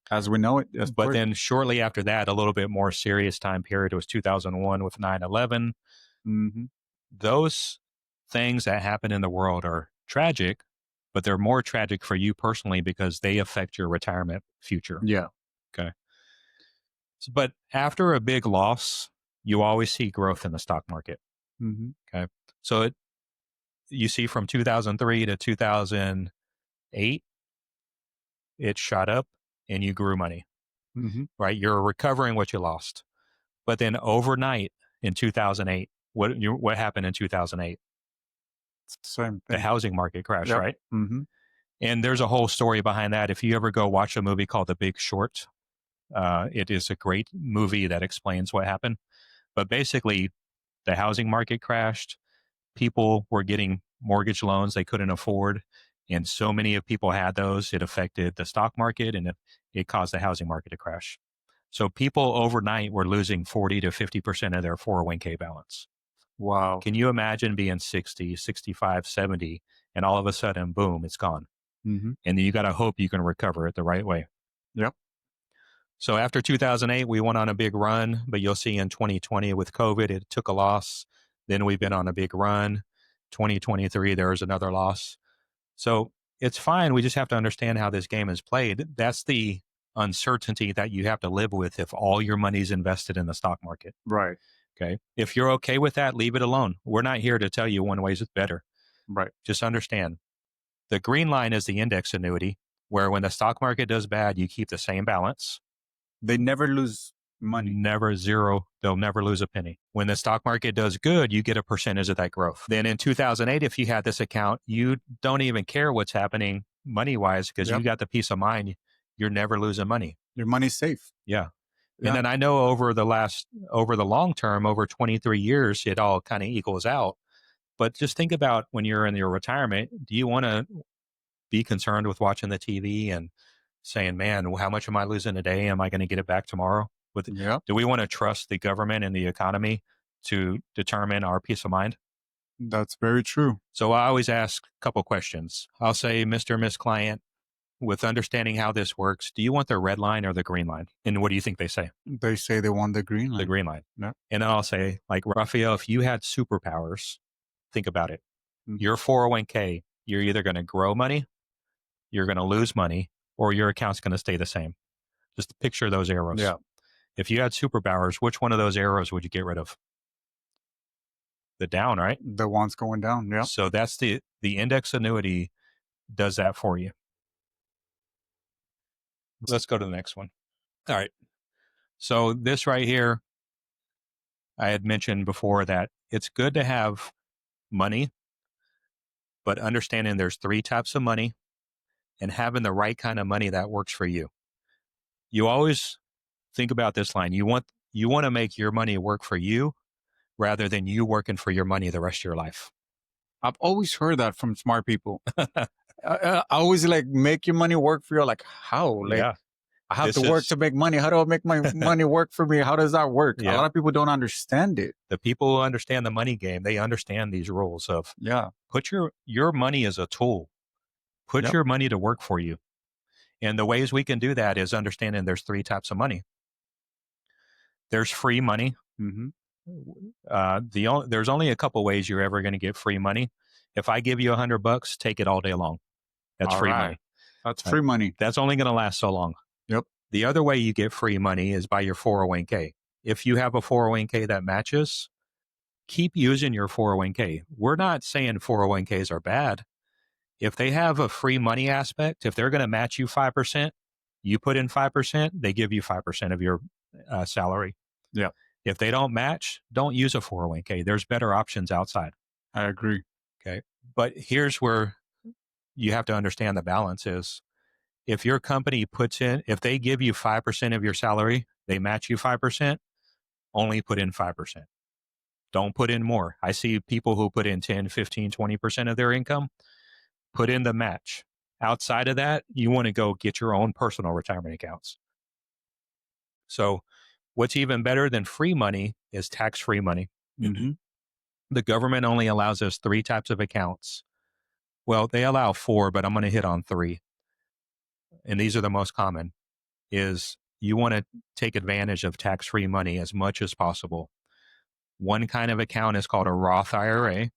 As we know it. But then shortly after that, a little bit more serious time period was 2001 with 9/11. Those things that happen in the world are tragic, but they're more tragic for you personally because they affect your retirement future. Yeah. Okay. So, but after a big loss, you always see growth in the stock market. Okay. So you see from 2003 to 2008, it shot up and you grew money, right? You're recovering what you lost. But then overnight in 2008, what happened in 2008? Same thing. The housing market crashed, right? And there's a whole story behind that. If you ever go watch a movie called The Big Short, it is a great movie that explains what happened. But basically, the housing market crashed. People were getting mortgage loans they couldn't afford. And so many of people had those, it affected the stock market and it caused the housing market to crash. So people overnight were losing 40 to 50% of their 401k balance. Wow. Can you imagine being 60, 65, 70, and all of a sudden, boom, it's gone. And then you got to hope you can recover it the right way. Yep. So after 2008, we went on a big run, but you'll see in 2020 with COVID, it took a loss. Then we've been on a big run. 2023, there's another loss. So it's fine. We just have to understand how this game is played. That's the uncertainty that you have to live with if all your money's invested in the stock market. Right. Okay. If you're okay with that, leave it alone. We're not here to tell you one way is better. Right. Just understand. The green line is the index annuity, where when the stock market does bad, you keep the same balance. They never lose money. Never zero. They'll never lose a penny. When the stock market does good, you get a percentage of that growth. Then in 2008, if you had this account, you don't even care what's happening money-wise because you got the peace of mind. You're never losing money. Your money's safe. Yeah. And then I know over the long term, over 23 years, it all kind of equals out. But just think about when you're in your retirement, do you want to be concerned with watching the TV and saying, man, how much am I losing today? Am I going to get it back tomorrow? Do we want to trust the government and the economy to determine our peace of mind? That's very true. So I always ask a couple questions. I'll say, Mr. and Miss Client, with understanding how this works, do you want the red line or the green line? And what do you think they say? They say they want the green line. The green line. Yeah. And then I'll say, like, Rafael, if you had superpowers, think about it. Your 401k, you're either going to grow money, you're going to lose money, or your account's going to stay the same. Just picture those arrows. Yeah. If you had superpowers, which one of those arrows would you get rid of? The down, right? The one's going down. Yeah. So that's the index annuity does that for you. Let's go to the next one. All right. So this right here, I had mentioned before that it's good to have money, but understanding there's 3 types of money and having the right kind of money that works for you. You always think about this line. You want to make your money work for you rather than you working for your money the rest of your life. I've always heard that from smart people. I always like, make your money work for you. Like, how? Like, I have to work to make money. How do I make my money work for me? How does that work? A lot of people don't understand it. The people who understand the money game, they understand these rules of put your money as a tool. Put your money to work for you. And the ways we can do that is understanding there's 3 types of money. There's free money. There's only a couple ways you're ever going to get free money. If I give you $100, take it all day long. That's free money. That's free money. That's only going to last so long. Yep. The other way you get free money is by your 401k. If you have a 401k that matches, keep using your 401k. We're not saying 401ks are bad. If they have a free money aspect, if they're going to match you 5%, you put in 5%, they give you 5% of your salary. Yeah. If they don't match, don't use a 401k. There's better options outside. I agree. Okay. But here's where you have to understand the balance is if your company if they give you 5% of your salary, they match you 5%, only put in 5%. Don't put in more. I see people who put in 10, 15, 20% of their income, put in the match. Outside of that, you want to go get your own personal retirement accounts. So what's even better than free money is tax-free money. The government only allows us 3 types of accounts. Well, they allow 4, but I'm going to hit on 3. And these are the most common, is you want to take advantage of tax-free money as much as possible. One kind of account is called a Roth IRA.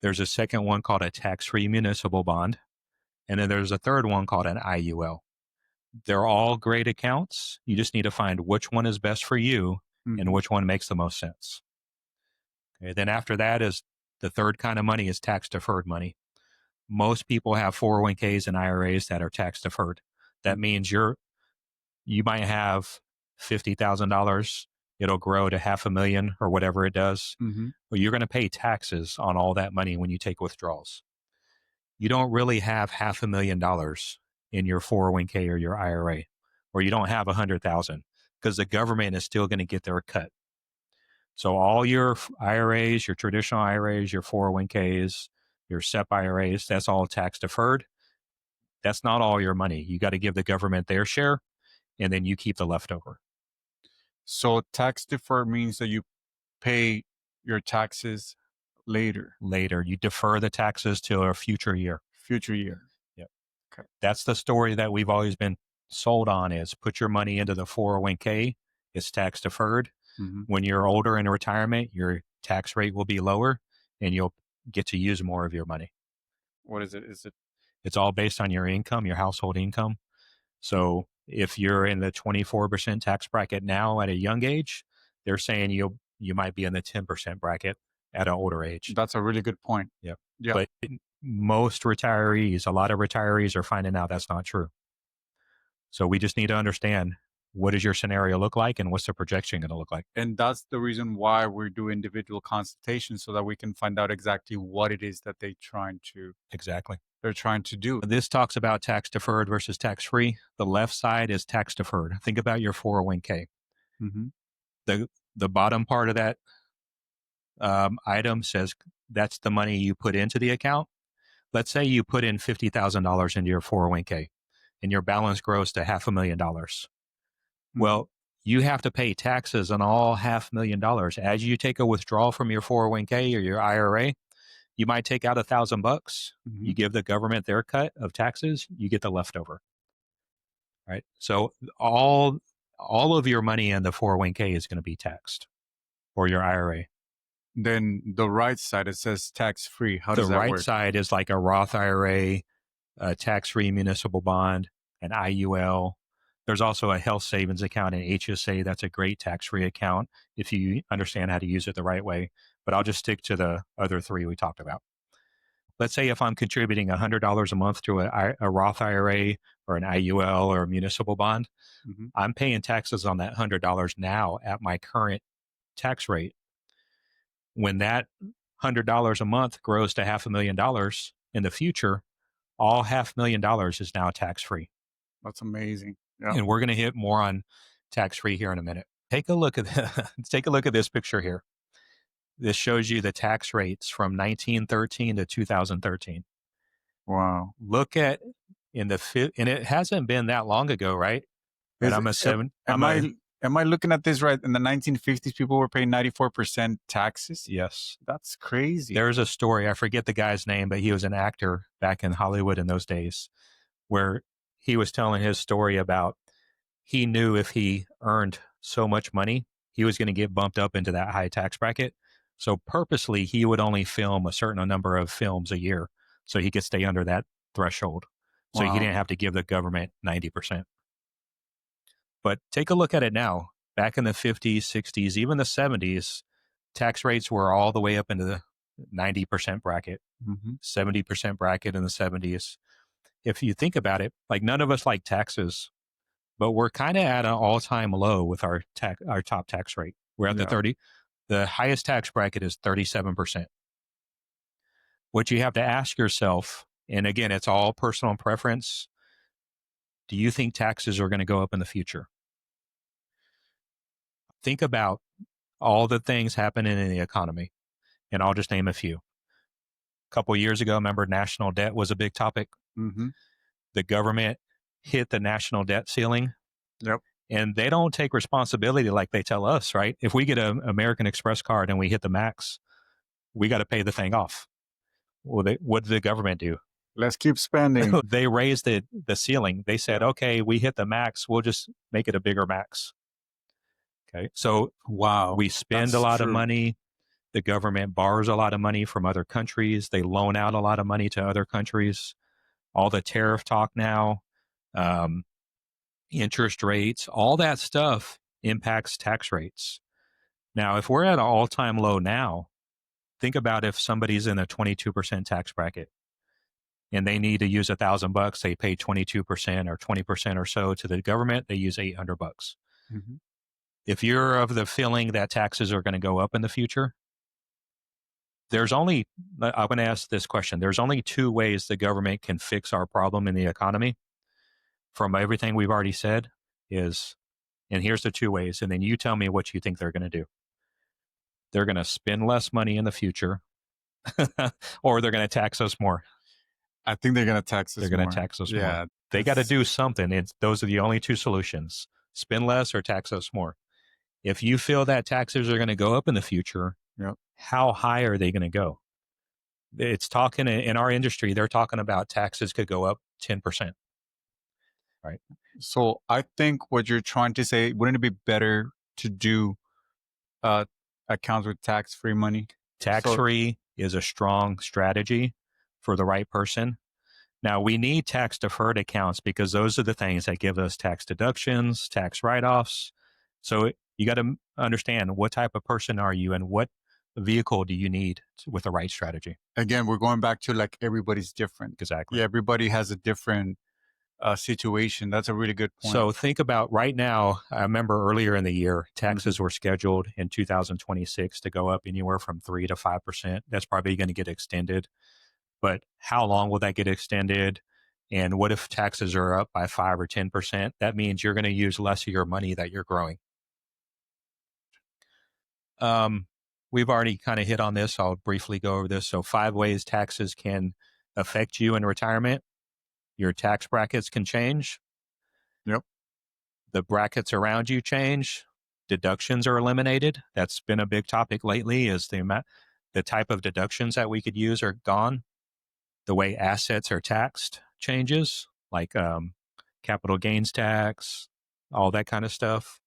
There's a second one called a tax-free municipal bond. And then there's a third one called an IUL. They're all great accounts. You just need to find which one is best for you and which one makes the most sense. Okay, then after that is the third kind of money is tax-deferred money. Most people have 401ks and IRAs that are tax-deferred. That means you might have $50,000. It'll grow to $500,000 or whatever it does. But you're going to pay taxes on all that money when you take withdrawals. You don't really have $500,000 in your 401k or your IRA, or you don't have 100,000 because the government is still going to get their cut. So all your IRAs, your traditional IRAs, your 401ks, your SEP IRAs, that's all tax deferred. That's not all your money. You got to give the government their share, and then you keep the leftover. So tax deferred means that you pay your taxes later. You defer the taxes to a future year. Yep. Okay. That's the story that we've always been sold on is put your money into the 401k. It's tax deferred. Mm-hmm. When you're older in retirement, your tax rate will be lower and you'll get to use more of your money. What is it? Is it? It's all based on your income, your household income. So if you're in the 24% tax bracket now at a young age, they're saying you might be in the 10% bracket at an older age. That's a really good point. Yep. Yeah. But most retirees, a lot of retirees are finding out that's not true. So we just need to understand, what does your scenario look like and what's the projection going to look like? And that's the reason why we do individual consultations, so that we can find out exactly what it is that they're trying to do. This talks about tax deferred versus tax free. The left side is tax deferred. Think about your 401k. Mm-hmm. The bottom part of that item says that's the money you put into the account. Let's say you put in $50,000 into your 401k and your balance grows to $500,000. Mm-hmm. Well, you have to pay taxes on all $500,000. As you take a withdrawal from your 401k or your IRA, you might take out $1,000. Mm-hmm. You give the government their cut of taxes, you get the leftover. Right? So all of your money in the 401k is going to be taxed, or your IRA. Then the right side, it says tax free. How does that work? The right side is like a Roth IRA, a tax-free municipal bond, an IUL. There's also a health savings account, an HSA. That's a great tax-free account if you understand how to use it the right way. But I'll just stick to the other three we talked about. Let's say if I'm contributing $100 a month to a Roth IRA or an IUL or a municipal bond, Mm-hmm. I'm paying taxes on that $100 now at my current tax rate. When that $100 a month grows to $500,000 in the future, all $500,000 is now tax-free. That's amazing. Yeah. And we're going to hit more on tax-free here in a minute. Take a look at this picture here. This shows you the tax rates from 1913 to 2013. Wow. Look at and it hasn't been that long ago, right? Am I looking at this right? In the 1950s, people were paying 94% taxes. Yes. That's crazy. There's a story, I forget the guy's name, but he was an actor back in Hollywood in those days, where he was telling his story about, he knew if he earned so much money, he was going to get bumped up into that high tax bracket. So purposely, he would only film a certain number of films a year so he could stay under that threshold. So Wow. he didn't have to give the government 90%. But take a look at it now. Back in the 50s, 60s, even the 70s, tax rates were all the way up into the 90% bracket, 70% bracket in the 70s. If you think about it, like, none of us like taxes, but we're kind of at an all-time low with our top tax rate. We're at the highest tax bracket is 37%. What you have to ask yourself, and again, it's all personal preference, do you think taxes are going to go up in the future? Think about all the things happening in the economy, and I'll just name a few. A couple of years ago, remember, national debt was a big topic. Mm-hmm. The government hit the national debt ceiling. Yep. And they don't take responsibility like they tell us, right? If we get an American Express card and we hit the max, we got to pay the thing off. Well, what did the government do? Let's keep spending. They raised the ceiling. They said, okay, we hit the max. We'll just make it a bigger max. Okay. So wow, we spend a lot of money. The government borrows a lot of money from other countries. They loan out a lot of money to other countries. All the tariff talk now, interest rates, all that stuff impacts tax rates. Now, if we're at an all-time low now, think about if somebody's in a 22% tax bracket and they need to use $1,000, they pay 22% or 20% or so to the government, they use $800. Mm-hmm. If you're of the feeling that taxes are going to go up in the future, I'm going to ask this question. There's only two ways the government can fix our problem in the economy. From everything we've already said and here's the two ways, and then you tell me what you think they're going to do. They're going to spend less money in the future, or they're going to tax us more. I think they're going to tax us more. They're going to tax us more. They got to do something. Those are the only two solutions: spend less or tax us more. If you feel that taxes are going to go up in the future, how high are they going to go? It's talking in our industry, they're talking about taxes could go up 10%. right? So I think what you're trying to say, wouldn't it be better to do accounts with tax-free money? Tax-free is a strong strategy for the right person. Now, we need tax deferred accounts because those are the things that give us tax deductions, tax write-offs. So you got to understand, what type of person are you and what vehicle do you need with the right strategy? Again, we're going back to like everybody's different. Exactly. Yeah, everybody has a different situation. That's a really good point. So think about right now, I remember earlier in the year, taxes were scheduled in 2026 to go up anywhere from 3 to 5%. That's probably going to get extended. But how long will that get extended? And what if taxes are up by 5 or 10%? That means you're going to use less of your money that you're growing. We've already kind of hit on this. I'll briefly go over this. So 5 ways taxes can affect you in retirement. Your tax brackets can change. Yep. The brackets around you change. Deductions are eliminated. That's been a big topic lately, is the type of deductions that we could use are gone. The way assets are taxed changes, like capital gains tax, all that kind of stuff.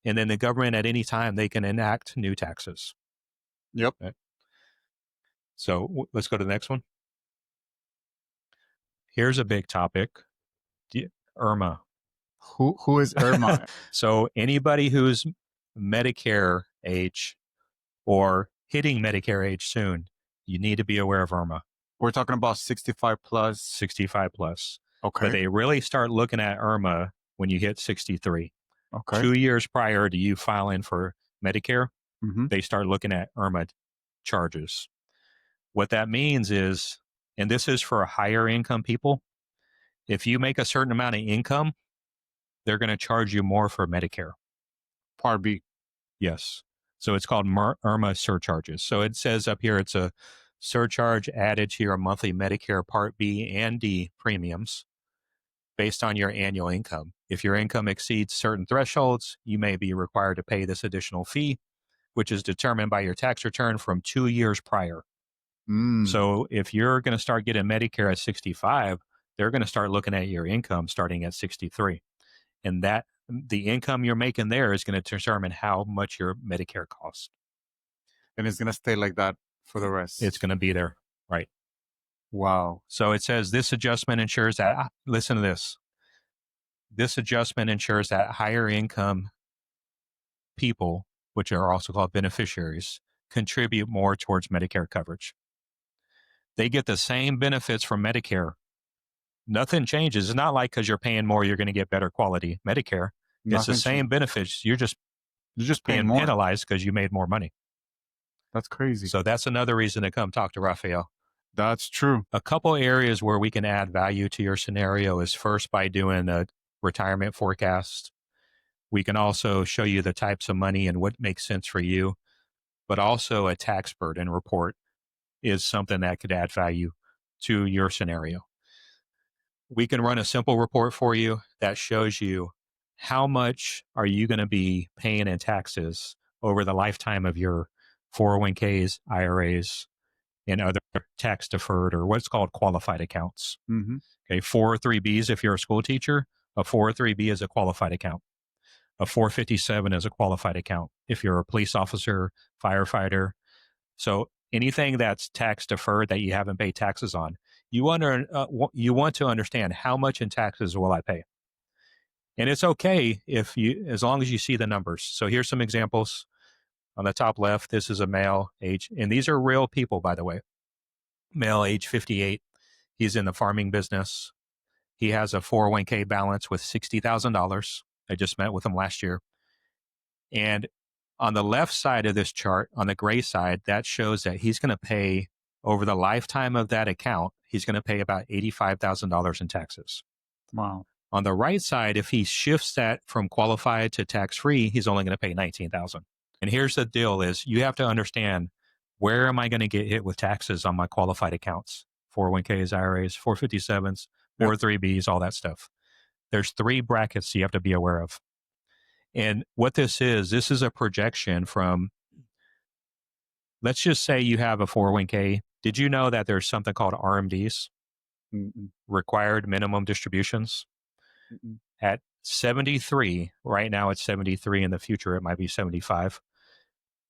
And then the government at any time, they can enact new taxes. Yep. Okay. So let's go to the next one. Here's a big topic. IRMA. Who is IRMA? So anybody who's Medicare age or hitting Medicare age soon, you need to be aware of IRMA. We're talking about 65 plus. 65 plus. Okay. But they really start looking at IRMA when you hit 63. Okay. 2 years prior to you filing for Medicare, they start looking at IRMA charges. What that means is, and this is for higher income people, if you make a certain amount of income, they're going to charge you more for Medicare. Part B. Yes. So it's called IRMA surcharges. So it says up here, it's a surcharge added to your monthly Medicare Part B and D premiums based on your annual income. If your income exceeds certain thresholds, you may be required to pay this additional fee, which is determined by your tax return from 2 years prior. So if you're going to start getting Medicare at 65, they're going to start looking at your income starting at 63. And that the income you're making there is going to determine how much your Medicare costs. And it's going to stay like that for the rest. It's going to be there. Right. Wow. So it says this adjustment ensures that, listen to this. This adjustment ensures that higher income people, which are also called beneficiaries, contribute more towards Medicare coverage. They get the same benefits from Medicare. Nothing changes. It's not like because you're paying more, you're going to get better quality Medicare. It's the same benefits. You're just paying more, penalized because you made more money. That's crazy. So that's another reason to come talk to Rafael. That's true. A couple areas where we can add value to your scenario is first by doing a retirement forecast. We can also show you the types of money and what makes sense for you, but also a tax burden report is something that could add value to your scenario. We can run a simple report for you that shows you how much are you going to be paying in taxes over the lifetime of your 401ks, IRAs, and other tax deferred or what's called qualified accounts. Okay, 403Bs if you're a school teacher, a 403B is a qualified account. A 457 is a qualified account if you're a police officer, firefighter. So anything that's tax deferred that you haven't paid taxes on, you want to understand how much in taxes will I pay. And it's okay as long as you see the numbers. So here's some examples. On the top left, this is a male age, and these are real people, by the way. Male age 58. He's in the farming business. He has a 401k balance with $60,000. I just met with him last year. And on the left side of this chart, on the gray side, that shows that he's going to pay over the lifetime of that account, he's going to pay about $85,000 in taxes. Wow. On the right side, if he shifts that from qualified to tax-free, he's only going to pay $19,000. And here's the deal is you have to understand, where am I going to get hit with taxes on my qualified accounts? 401ks, IRAs, 457s, 403Bs, all that stuff. There's 3 brackets you have to be aware of. And what this is a projection from, let's just say you have a 401k. Did you know that there's something called RMDs, required minimum distributions? At 73, right now it's 73, in the future it might be 75.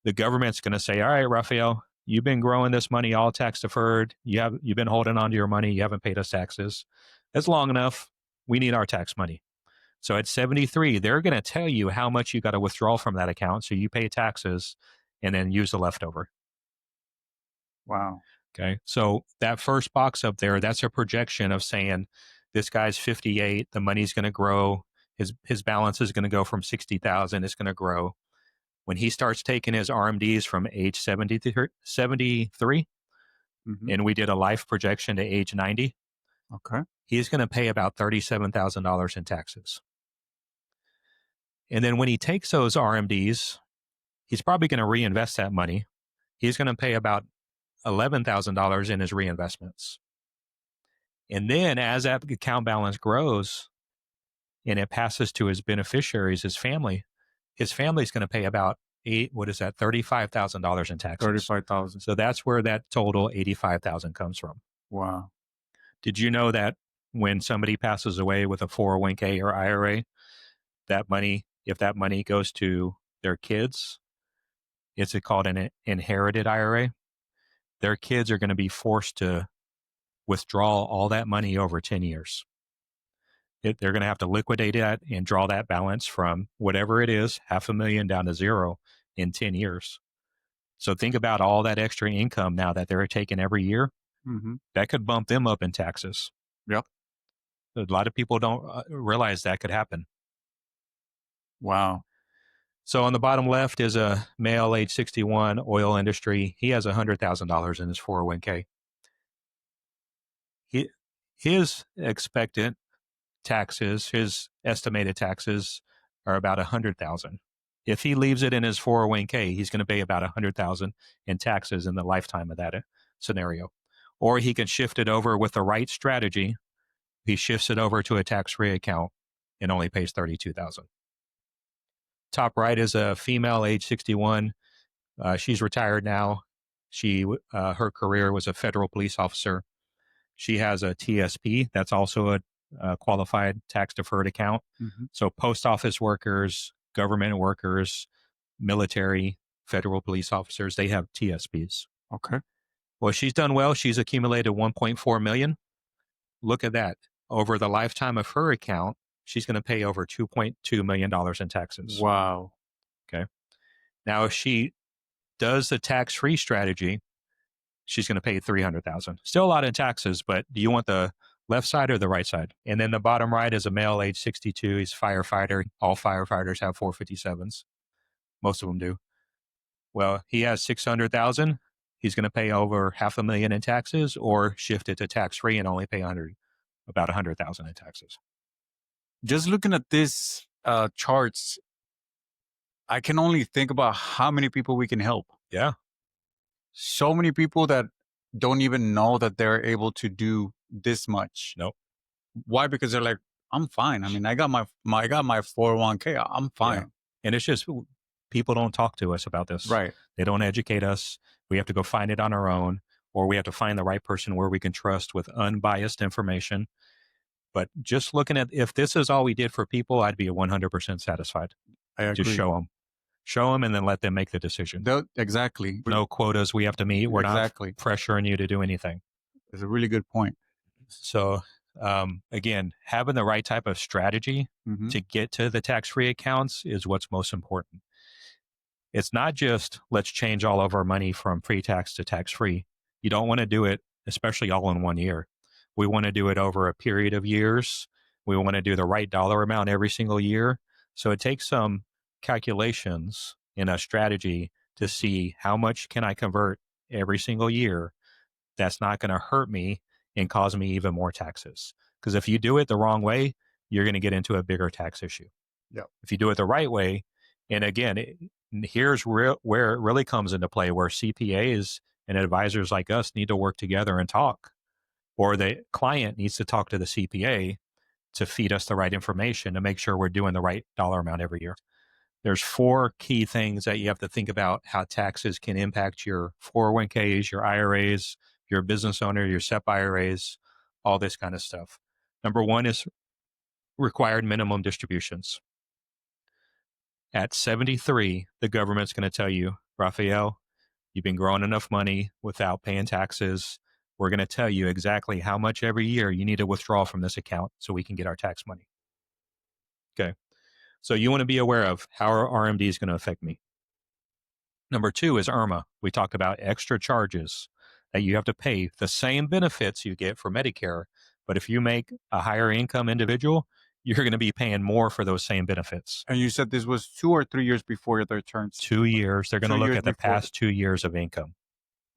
The government's going to say, all right, Rafael, you've been growing this money all tax deferred. You've been holding on to your money. You haven't paid us taxes. That's long enough. We need our tax money. So at 73, they're going to tell you how much you got to withdraw from that account. So you pay taxes and then use the leftover. Wow. Okay. So that first box up there, that's a projection of saying this guy's 58, the money's going to grow. His balance is going to go from 60,000. It's going to grow. When he starts taking his RMDs from age 73, Mm-hmm. and we did a life projection to age 90, Okay. he's going to pay about $37,000 in taxes. And then when he takes those RMDs, he's probably going to reinvest that money. He's going to pay about $11,000 in his reinvestments. And then as that account balance grows and it passes to his beneficiaries, his family's going to pay about $35,000 in taxes. 35,000. So that's where that total 85,000 comes from. Wow. Did you know that when somebody passes away with a 401k or IRA, that money, if that money goes to their kids, it's called an inherited IRA. Their kids are going to be forced to withdraw all that money over 10 years. They're going to have to liquidate that and draw that balance from whatever it is, $500,000 down to zero in 10 years. So think about all that extra income now that they're taking every year. Mm-hmm. That could bump them up in taxes. Yep. A lot of people don't realize that could happen. Wow. So on the bottom left is a male, age 61, oil industry. He has $100,000 in his 401k. His expected taxes, his estimated taxes are about $100,000. If he leaves it in his 401k, he's going to pay about $100,000 in taxes in the lifetime of that scenario. Or he can shift it over with the right strategy. He shifts it over to a tax-free account and only pays $32,000. Top right is a female, age 61. She's retired now. Her career was a federal police officer. She has a TSP. That's also a qualified tax deferred account. Mm-hmm. So post office workers, government workers, military, federal police officers, they have TSPs. Okay. Well, she's done well. She's accumulated 1.4 million. Look at that. Over the lifetime of her account, she's going to pay over $2.2 million in taxes. Wow. Okay. Now, if she does the tax-free strategy, she's going to pay $300,000. Still a lot in taxes, but do you want the left side or the right side? And then the bottom right is a male, age 62. He's a firefighter. All firefighters have 457s. Most of them do. Well, he has $600,000. He's going to pay over $500,000 in taxes, or shift it to tax-free and only pay about $100,000 in taxes. Just looking at this charts, I can only think about how many people we can help. Yeah. So many people that don't even know that they're able to do this much. Nope. Why? Because they're like, I'm fine. I mean, I got my 401k. I'm fine. Yeah. And it's just people don't talk to us about this. Right. They don't educate us. We have to go find it on our own, or we have to find the right person where we can trust with unbiased information. But just looking at, if this is all we did for people, I'd be 100% satisfied. I agree. Just show them and then let them make the decision. Exactly. No quotas we have to meet. We're exactly. not pressuring you to do anything. It's a really good point. So again, having the right type of strategy to get to the tax-free accounts is what's most important. It's not just let's change all of our money from pre-tax to tax-free. You don't want to do it, especially all in one year. We want to do it over a period of years. We want to do the right dollar amount every single year. So it takes some calculations in a strategy to see how much can I convert every single year that's not going to hurt me and cause me even more taxes. Because if you do it the wrong way, you're going to get into a bigger tax issue. Yep. If you do it the right way, and again, here's where it really comes into play, where CPAs and advisors like us need to work together and talk, or the client needs to talk to the CPA to feed us the right information to make sure we're doing the right dollar amount every year. There's 4 key things that you have to think about how taxes can impact your 401ks, your IRAs, your business owner, your SEP IRAs, all this kind of stuff. Number 1 is required minimum distributions. At 73, the government's going to tell you, Rafael, you've been growing enough money without paying taxes. We're going to tell you exactly how much every year you need to withdraw from this account so we can get our tax money. Okay. So you want to be aware of how our RMD is going to affect me. Number 2 is IRMA. We talked about extra charges that you have to pay, the same benefits you get for Medicare. But if you make a higher income individual, you're going to be paying more for those same benefits. And you said this was 2 or 3 years before their turns? 2 years. They're going to look at the past 2 years of income.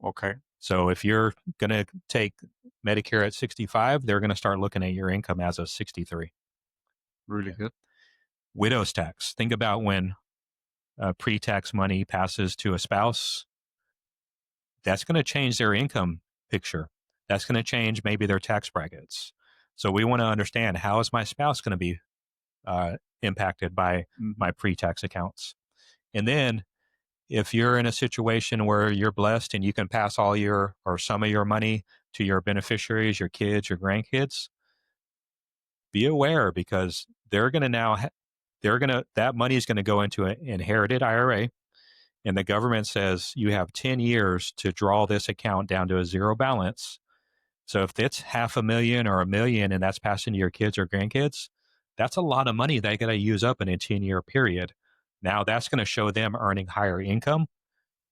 Okay. So if you're going to take Medicare at 65, they're going to start looking at your income as of 63. Really good. Widow's tax. Think about when pre-tax money passes to a spouse. That's going to change their income picture. That's going to change maybe their tax brackets. So we want to understand, how is my spouse going to be impacted by my pre-tax accounts? And then if you're in a situation where you're blessed and you can pass all your or some of your money to your beneficiaries, your kids, your grandkids, be aware, because they're going to now that money is going to go into an inherited IRA, and the government says you have 10 years to draw this account down to a zero balance. So if it's $500,000 or $1 million and that's passing to your kids or grandkids, that's a lot of money they got to use up in a 10-year period. Now that's going to show them earning higher income.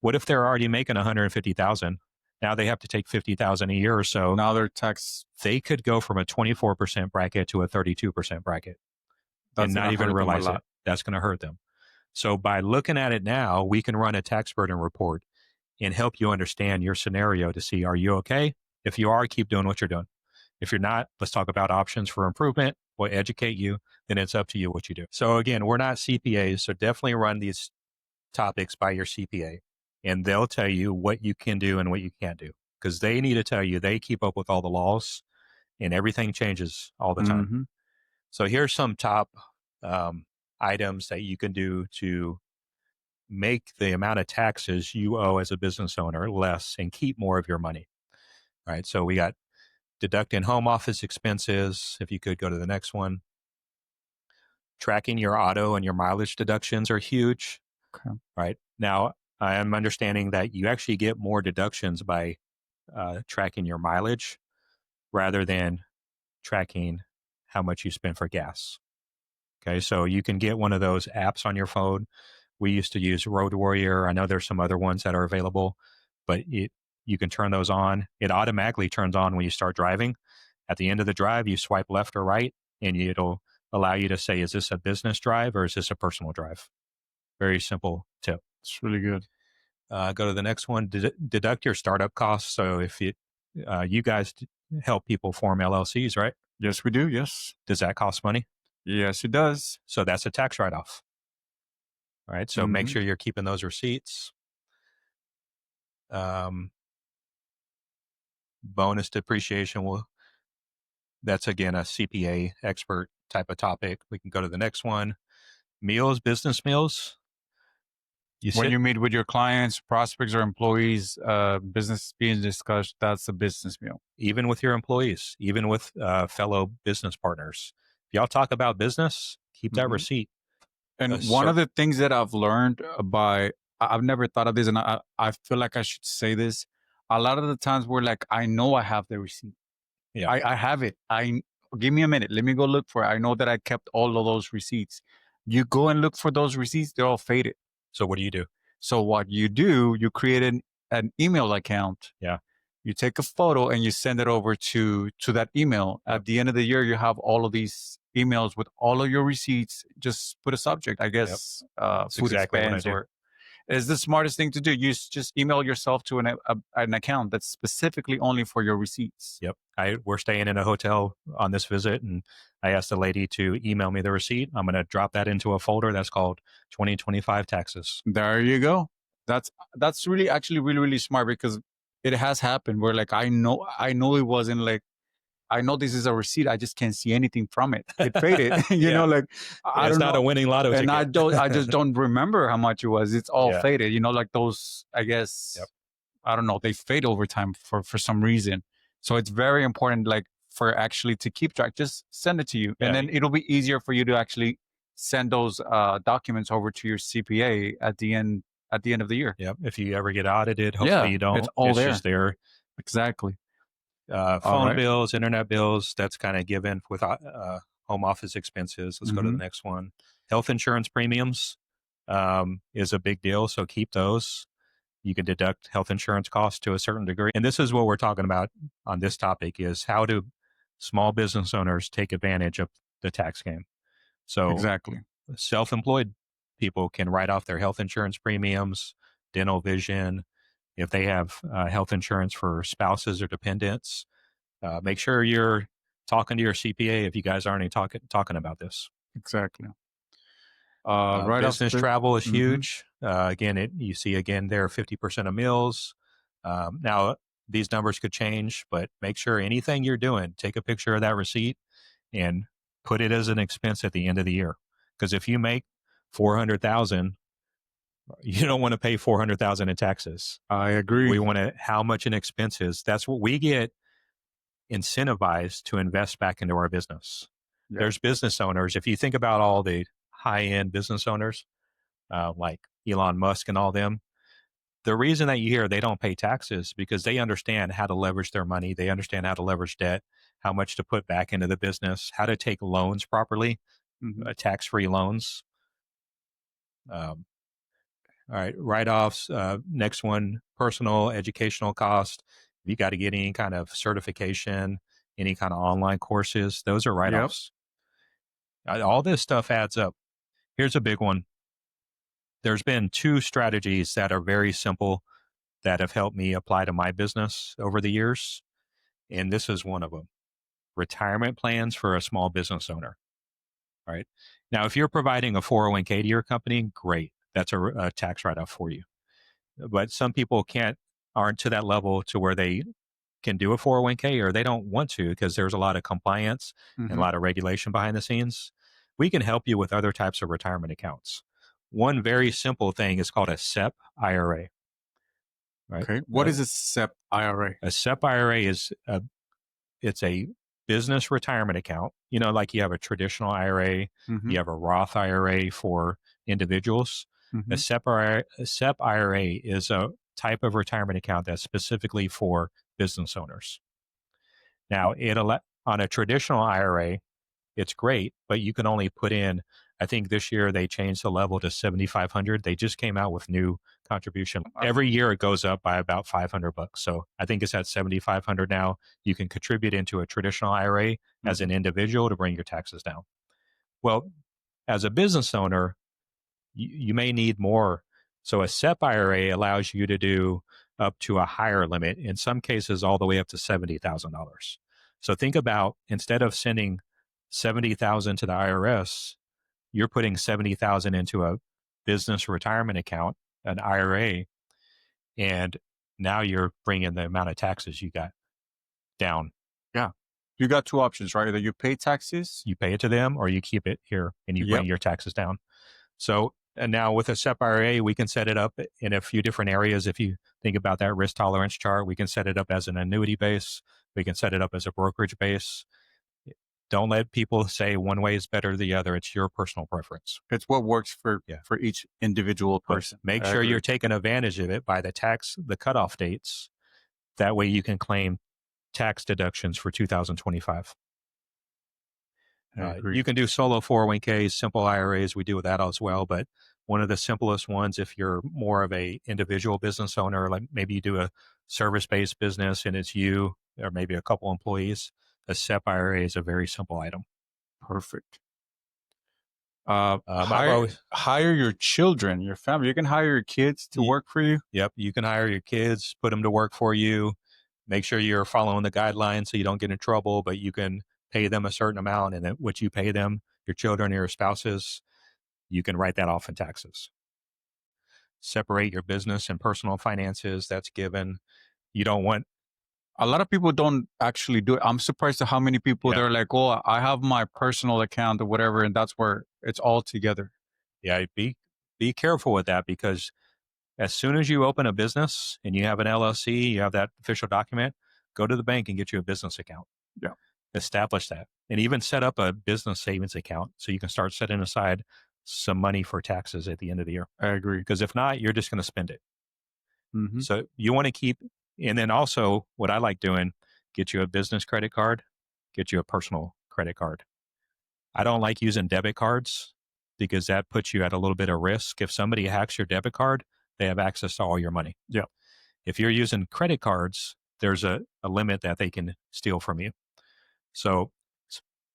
What if they're already making $150,000? Now they have to take $50,000 a year or so. Now their tax, they could go from a 24% bracket to a 32% bracket and not even realize it. That's going to hurt them. So by looking at it now, we can run a tax burden report and help you understand your scenario to see, are you okay? If you are, keep doing what you're doing. If you're not, let's talk about options for improvement. We'll educate you. Then it's up to you what you do. So again, we're not CPAs, so definitely run these topics by your CPA, and they'll tell you what you can do and what you can't do, because they need to tell you. They keep up with all the laws, and everything changes all the time. Mm-hmm. So here's some top items that you can do to make the amount of taxes you owe as a business owner less and keep more of your money. All right. So we got deducting home office expenses. If you could go to the next one. Tracking your auto and your mileage deductions are huge. Okay. Right. Now, I am understanding that you actually get more deductions by tracking your mileage rather than tracking how much you spend for gas. Okay, so you can get one of those apps on your phone. We used to use Road Warrior. I know there's some other ones that are available, but you can turn those on. It automatically turns on when you start driving. At the end of the drive, you swipe left or right, and it'll allow you to say, is this a business drive or is this a personal drive? Very simple tip. It's really good. Go to the next one. Deduct your startup costs. So if you guys help people form LLCs, right? Yes, we do. Yes. Does that cost money? Yes, it does. So that's a tax write-off. All right. So make sure you're keeping those receipts. Bonus depreciation that's again a CPA expert type of topic. We can go to the next one. Meals, business meals. When you meet with your clients, prospects, or employees, business being discussed, that's a business meal. Even with your employees, even with fellow business partners. If y'all talk about business, keep that receipt. And one of the things that I've learned I've never thought of this, and I feel like I should say this. A lot of the times we're like, I know I have the receipt. Yeah, I have it. Give me a minute. Let me go look for it. I know that I kept all of those receipts. You go and look for those receipts. They're all faded. So what do you do? So what you do, you create an email account. Yeah. You take a photo and you send it over to that email. At the end of the year, you have all of these emails with all of your receipts. Just put a subject, I guess, food expense, or is the smartest thing to do. You just email yourself to an account that's specifically only for your receipts. Yep. We're staying in a hotel on this visit, and I asked the lady to email me the receipt. I'm going to drop that into a folder that's called 2025 taxes. There you go. That's really actually really, really smart, because it has happened where like I know it wasn't like, I know this is a receipt. I just can't see anything from it. It faded. you know, like it's not a winning lotto ticket. And I just don't remember how much it was. It's all faded. You know, like those, I guess, I don't know, they fade over time for some reason. So it's very important, like for actually to keep track. Just send it to you, Yeah. and then it'll be easier for you to actually send those documents over to your CPA at the end of the year. Yep. If you ever get audited, hopefully you don't. It's all there. Just there. Exactly. Phone bills, internet bills, that's kind of given with home office expenses. Let's go to the next one. Health insurance premiums is a big deal, so keep those. You can deduct health insurance costs to a certain degree. And this is what we're talking about on this topic is how do small business owners take advantage of the tax game? So exactly. Self-employed people can write off their health insurance premiums, dental, vision. If they have health insurance for spouses or dependents, make sure you're talking to your CPA if you guys aren't talking about this. Exactly. Business travel is huge. Again, you see again there 50% of meals. Now these numbers could change, but make sure anything you're doing, take a picture of that receipt and put it as an expense at the end of the year. Because if you make $400,000, you don't want to pay $400,000 in taxes. I agree. We want to how much an expense is. That's what we get incentivized to invest back into our business. Yeah. There's business owners. If you think about all the high-end business owners, like Elon Musk and all them, the reason that you hear they don't pay taxes because they understand how to leverage their money. They understand how to leverage debt, how much to put back into the business, how to take loans properly, tax-free loans. All right, write-offs. Next one, personal educational cost. If you got to get any kind of certification, any kind of online courses, those are write-offs. Yep. All this stuff adds up. Here's a big one. There's been 2 strategies that are very simple that have helped me apply to my business over the years, and this is one of them. Retirement plans for a small business owner. All right. Now, if you're providing a 401k to your company, great. That's a tax write-off for you. But some people aren't to that level to where they can do a 401k or they don't want to because there's a lot of compliance and a lot of regulation behind the scenes. We can help you with other types of retirement accounts. One very simple thing is called a SEP IRA. Right? Okay. What is a SEP IRA? A SEP IRA is it's a business retirement account. You know, like you have a traditional IRA, you have a Roth IRA for individuals. A SEP IRA is a type of retirement account that's specifically for business owners. Now, on a traditional IRA, it's great, but you can only put in, I think this year they changed the level to $7,500. They just came out with new contribution. Every year it goes up by about $500. So I think it's at $7,500 now. You can contribute into a traditional IRA as an individual to bring your taxes down. Well, as a business owner, you may need more. So a SEP IRA allows you to do up to a higher limit, in some cases all the way up to $70,000. So think about, instead of sending $70,000 to the IRS, you're putting $70,000 into a business retirement account, an IRA, and now you're bringing the amount of taxes you got down. Yeah. You got 2 options, right? Either you pay taxes, you pay it to them, or you keep it here and you bring your taxes down. So, and now with a SEP IRA, we can set it up in a few different areas. If you think about that risk tolerance chart, we can set it up as an annuity base. We can set it up as a brokerage base. Don't let people say one way is better than the other. It's your personal preference. It's what works for each individual person. But make sure you're taking advantage of it by the cutoff dates. That way you can claim tax deductions for 2025. You can do solo 401ks, simple IRAs. We do that as well. But one of the simplest ones, if you're more of a individual business owner, like maybe you do a service-based business and it's you or maybe a couple employees, a SEP IRA is a very simple item. Perfect. Hire your children, your family. You can hire your kids to work for you. Yep. You can hire your kids, put them to work for you. Make sure you're following the guidelines so you don't get in trouble, but you can pay them a certain amount, and then what you pay them, your children or your spouses, you can write that off in taxes. Separate your business and personal finances. That's given. You don't want. A lot of people don't actually do it. I'm surprised at how many people they're like, oh, I have my personal account or whatever, and that's where it's all together. Yeah, be careful with that, because as soon as you open a business and you have an LLC, you have that official document, go to the bank and get you a business account. Yeah. establish that, and even set up a business savings account so you can start setting aside some money for taxes at the end of the year. I agree. Because if not, you're just going to spend it. Mm-hmm. So you want to keep, and then also what I like doing, get you a business credit card, get you a personal credit card. I don't like using debit cards because that puts you at a little bit of risk. If somebody hacks your debit card, they have access to all your money. Yeah. If you're using credit cards, there's a limit that they can steal from you. So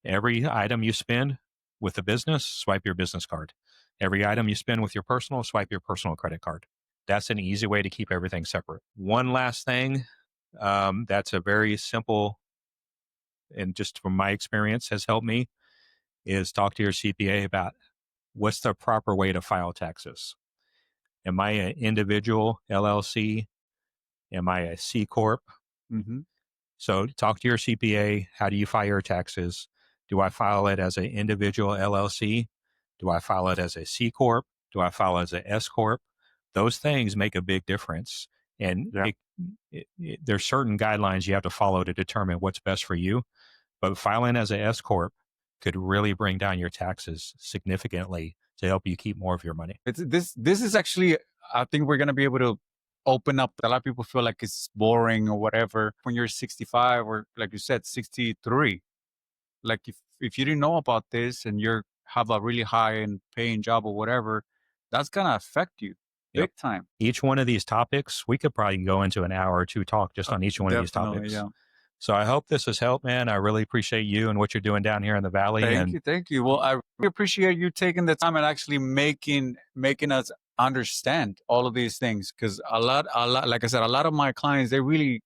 every item you spend with the business, swipe your business card. Every item you spend with your personal, swipe your personal credit card. That's an easy way to keep everything separate. One last thing, that's a very simple, and just from my experience has helped me, is talk to your CPA about what's the proper way to file taxes. Am I an individual LLC? Am I a C Corp? Mm-hmm. So talk to your CPA. How do you file your taxes? Do I file it as an individual LLC? Do I file it as a C Corp? Do I file it as a S Corp? Those things make a big difference. And there's certain guidelines you have to follow to determine what's best for you. But filing as a S Corp could really bring down your taxes significantly to help you keep more of your money. This is actually, I think we're going to be able to open up. A lot of people feel like it's boring or whatever when you're 65 or, like you said, 63. Like if you didn't know about this and you have a really high and paying job or whatever, that's going to affect you big time. Each one of these topics, we could probably go into an hour or two talk just on each one of these topics. Yeah. So I hope this has helped, man. I really appreciate you and what you're doing down here in the Valley. Thank you. Well, I really appreciate you taking the time and actually making us understand all of these things. Because a lot, like I said, a lot of my clients, they really,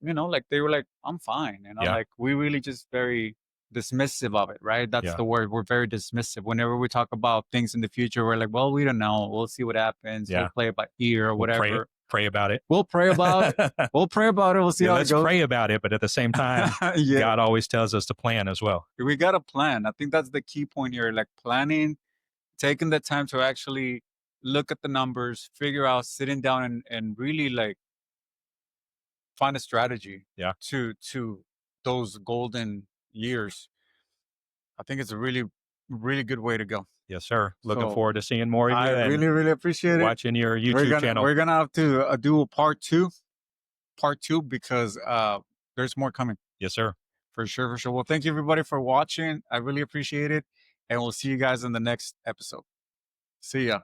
like they were like, I'm fine. Like we really just very dismissive of it, right? That's the word. We're very dismissive. Whenever we talk about things in the future, we're like, well, we don't know. We'll see what happens. We'll play it by ear or whatever. Pray about it. We'll pray about it. We'll pray about it. We'll see how it goes. Let's pray about it. But at the same time, God always tells us to plan as well. We got to plan. I think that's the key point here. Like planning, taking the time to actually look at the numbers, figure out, sitting down and really like find a strategy to those golden years. I think it's a really, really good way to go. Yes, sir. Looking forward to seeing more of you. I really, really appreciate it. Watching your YouTube channel. We're going to have to do a part two because there's more coming. Yes, sir. For sure. Well, thank you everybody for watching. I really appreciate it. And we'll see you guys in the next episode. See ya.